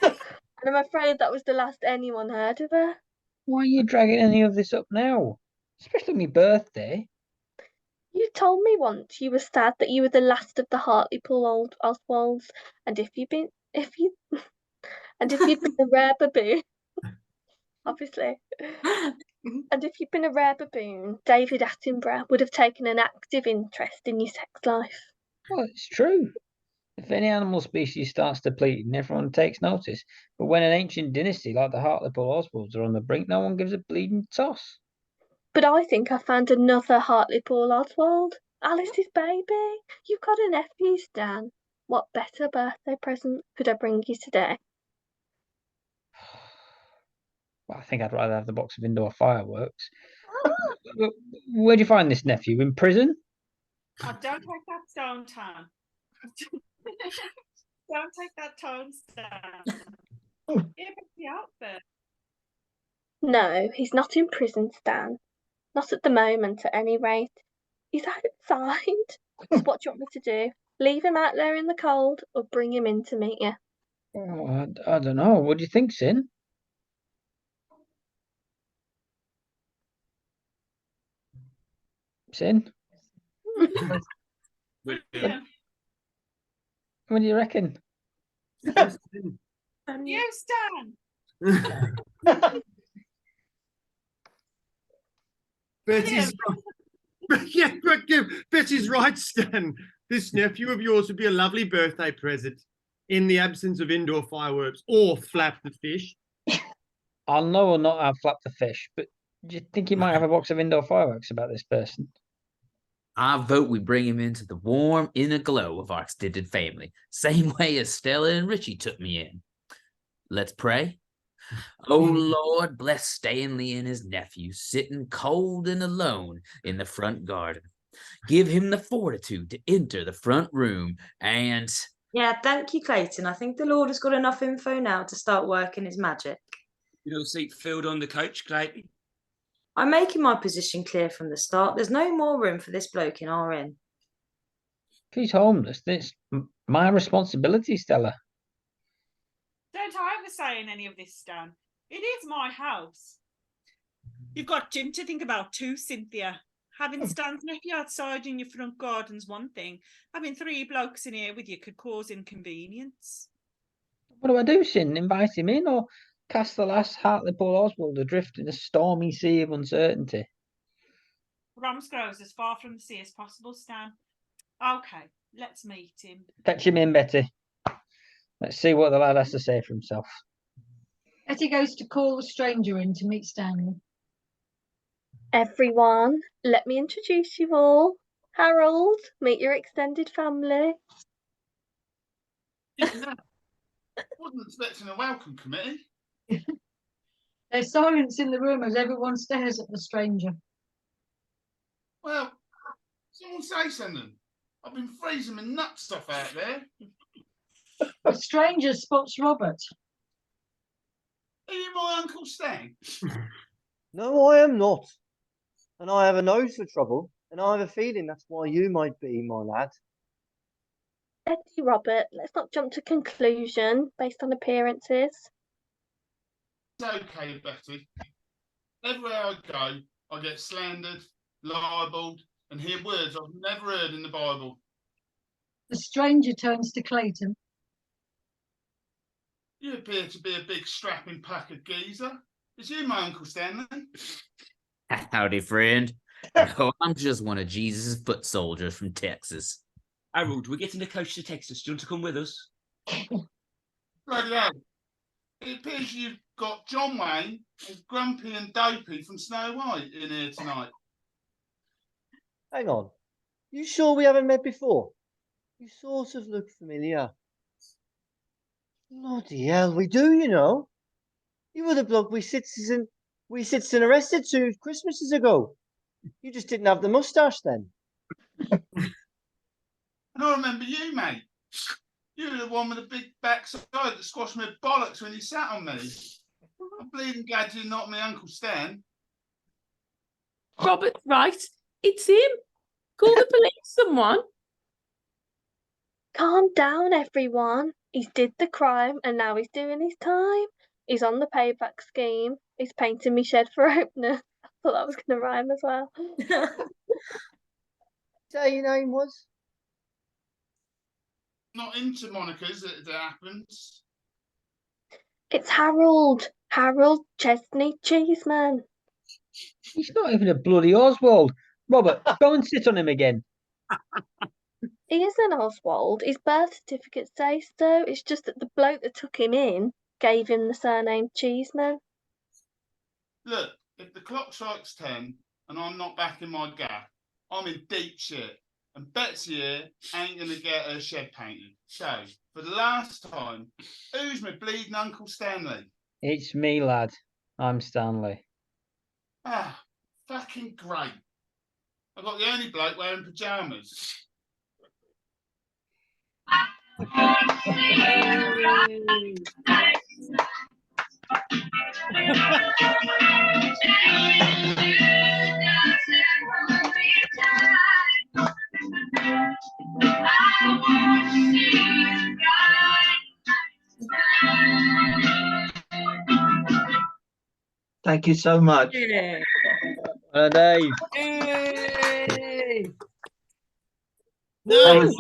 And I'm afraid that was the last anyone heard of her. Why are you dragging any of this up now? Especially my birthday. You told me once you were sad that you were the last of the Hartlepool old Oswalds, and if you'd been a rare baboon, obviously. And if you'd been a rare baboon, David Attenborough would have taken an active interest in your sex life. Well, it's true. If any animal species starts depleting, everyone takes notice. But when an ancient dynasty like the Hartlepool Oswalds are on the brink, no one gives a bleeding toss. But I think I found another Hartlepool Oswald. Alice's baby. You've got a nephew, Stan. What better birthday present could I bring you today? Well, I think I'd rather have the box of indoor fireworks. Where'd you find this nephew? In prison? Oh, don't take that stone, Tan. Don't take that tone, Stan. Yeah, but the outfit. No, he's not in prison, Stan. Not at the moment, at any rate. He's outside. So what do you want me to do? Leave him out there in the cold or bring him in to meet you? Oh, I don't know. What do you think, Sin? Sin? Yeah. What do you reckon? You, Stan. Betty's yeah, Betty's right, Stan. This nephew of yours would be a lovely birthday present in the absence of indoor fireworks or Flap the Fish. I'll know or not have Flap the Fish, but do you think he might have a box of indoor fireworks about this person? I vote we bring him into the warm inner glow of our extended family, same way as Stella and Richie took me in. Let's pray. Oh Lord, bless Stanley and his nephew sitting cold and alone in the front garden. Give him the fortitude to enter the front room and... Yeah, thank you, Clayton. I think the Lord has got enough info now to start working his magic. Middle seat filled on the coach, Clayton. I'm making my position clear from the start. There's no more room for this bloke in our inn. he's homeless, it's my responsibility, Stella. Don't I ever say in any of this, Stan? It is my house. You've got Jim to think about too, Cynthia. Having Stan's nephew outside in your front garden's one thing. Having 3 blokes in here with you could cause inconvenience. What do I do, Sin? Invite him in or cast the last Hartlepool Oswald adrift in a stormy sea of uncertainty? Ramsgrove's as far from the sea as possible, Stan. Okay, let's meet him. Fetch him in, Betty. Let's see what the lad has to say for himself. Betty goes to call the stranger in to meet Stanley. Everyone, let me introduce you all. Harold, meet your extended family. Wasn't expecting a welcome committee. There's silence in the room as everyone stares at the stranger. Well, someone say something. I've been freezing my nuts off out there. The stranger spots Robert. Are you my Uncle Stan? No, I am not. And I have a nose for trouble, and I have a feeling that's why you might be, my lad. Steady, Robert. Let's not jump to conclusion based on appearances. It's okay, Betty. Everywhere I go, I get slandered, libelled, and hear words I've never heard in the Bible. The stranger turns to Clayton. You appear to be a big strapping pack of geezer. Is you my Uncle Stanley? Howdy, friend. No, I'm just one of Jesus' foot soldiers from Texas. Harold, we're getting a coach to Texas. Do you want to come with us? Bloody hell. It appears you've got John Wayne and Grumpy and Dopey from Snow White in here tonight. Hang on. You sure we haven't met before? You sort of look familiar. Bloody hell, we do, you know. You were the bloke we citizen arrested 2 Christmases ago. You just didn't have the moustache then. And I remember you, mate. You were the one with the big backside that squashed my bollocks when you sat on me. I'm bleeding glad you're not my Uncle Stan. Robert, right? It's him. Call the police, someone. Calm down, everyone. He's did the crime and now he's doing his time. He's on the payback scheme. He's painting me shed for opener. I thought that was going to rhyme as well. Say your name was? Not into monikers, as it happens. It's Harold. Harold Chesney Cheeseman. He's not even a bloody Oswald. Robert, go and sit on him again. He is an Oswald. His birth certificate says so. It's just that the bloke that took him in gave him the surname Cheeseman. Look, if the clock strikes 10 and I'm not back in my gap, I'm in deep shit. And Betsy here ain't going to get her shed painted. So, for the last time, who's my bleeding Uncle Stanley? It's me, lad. I'm Stanley. Ah, fucking great. I got the only bloke wearing pyjamas. Thank you so much. Dave. That was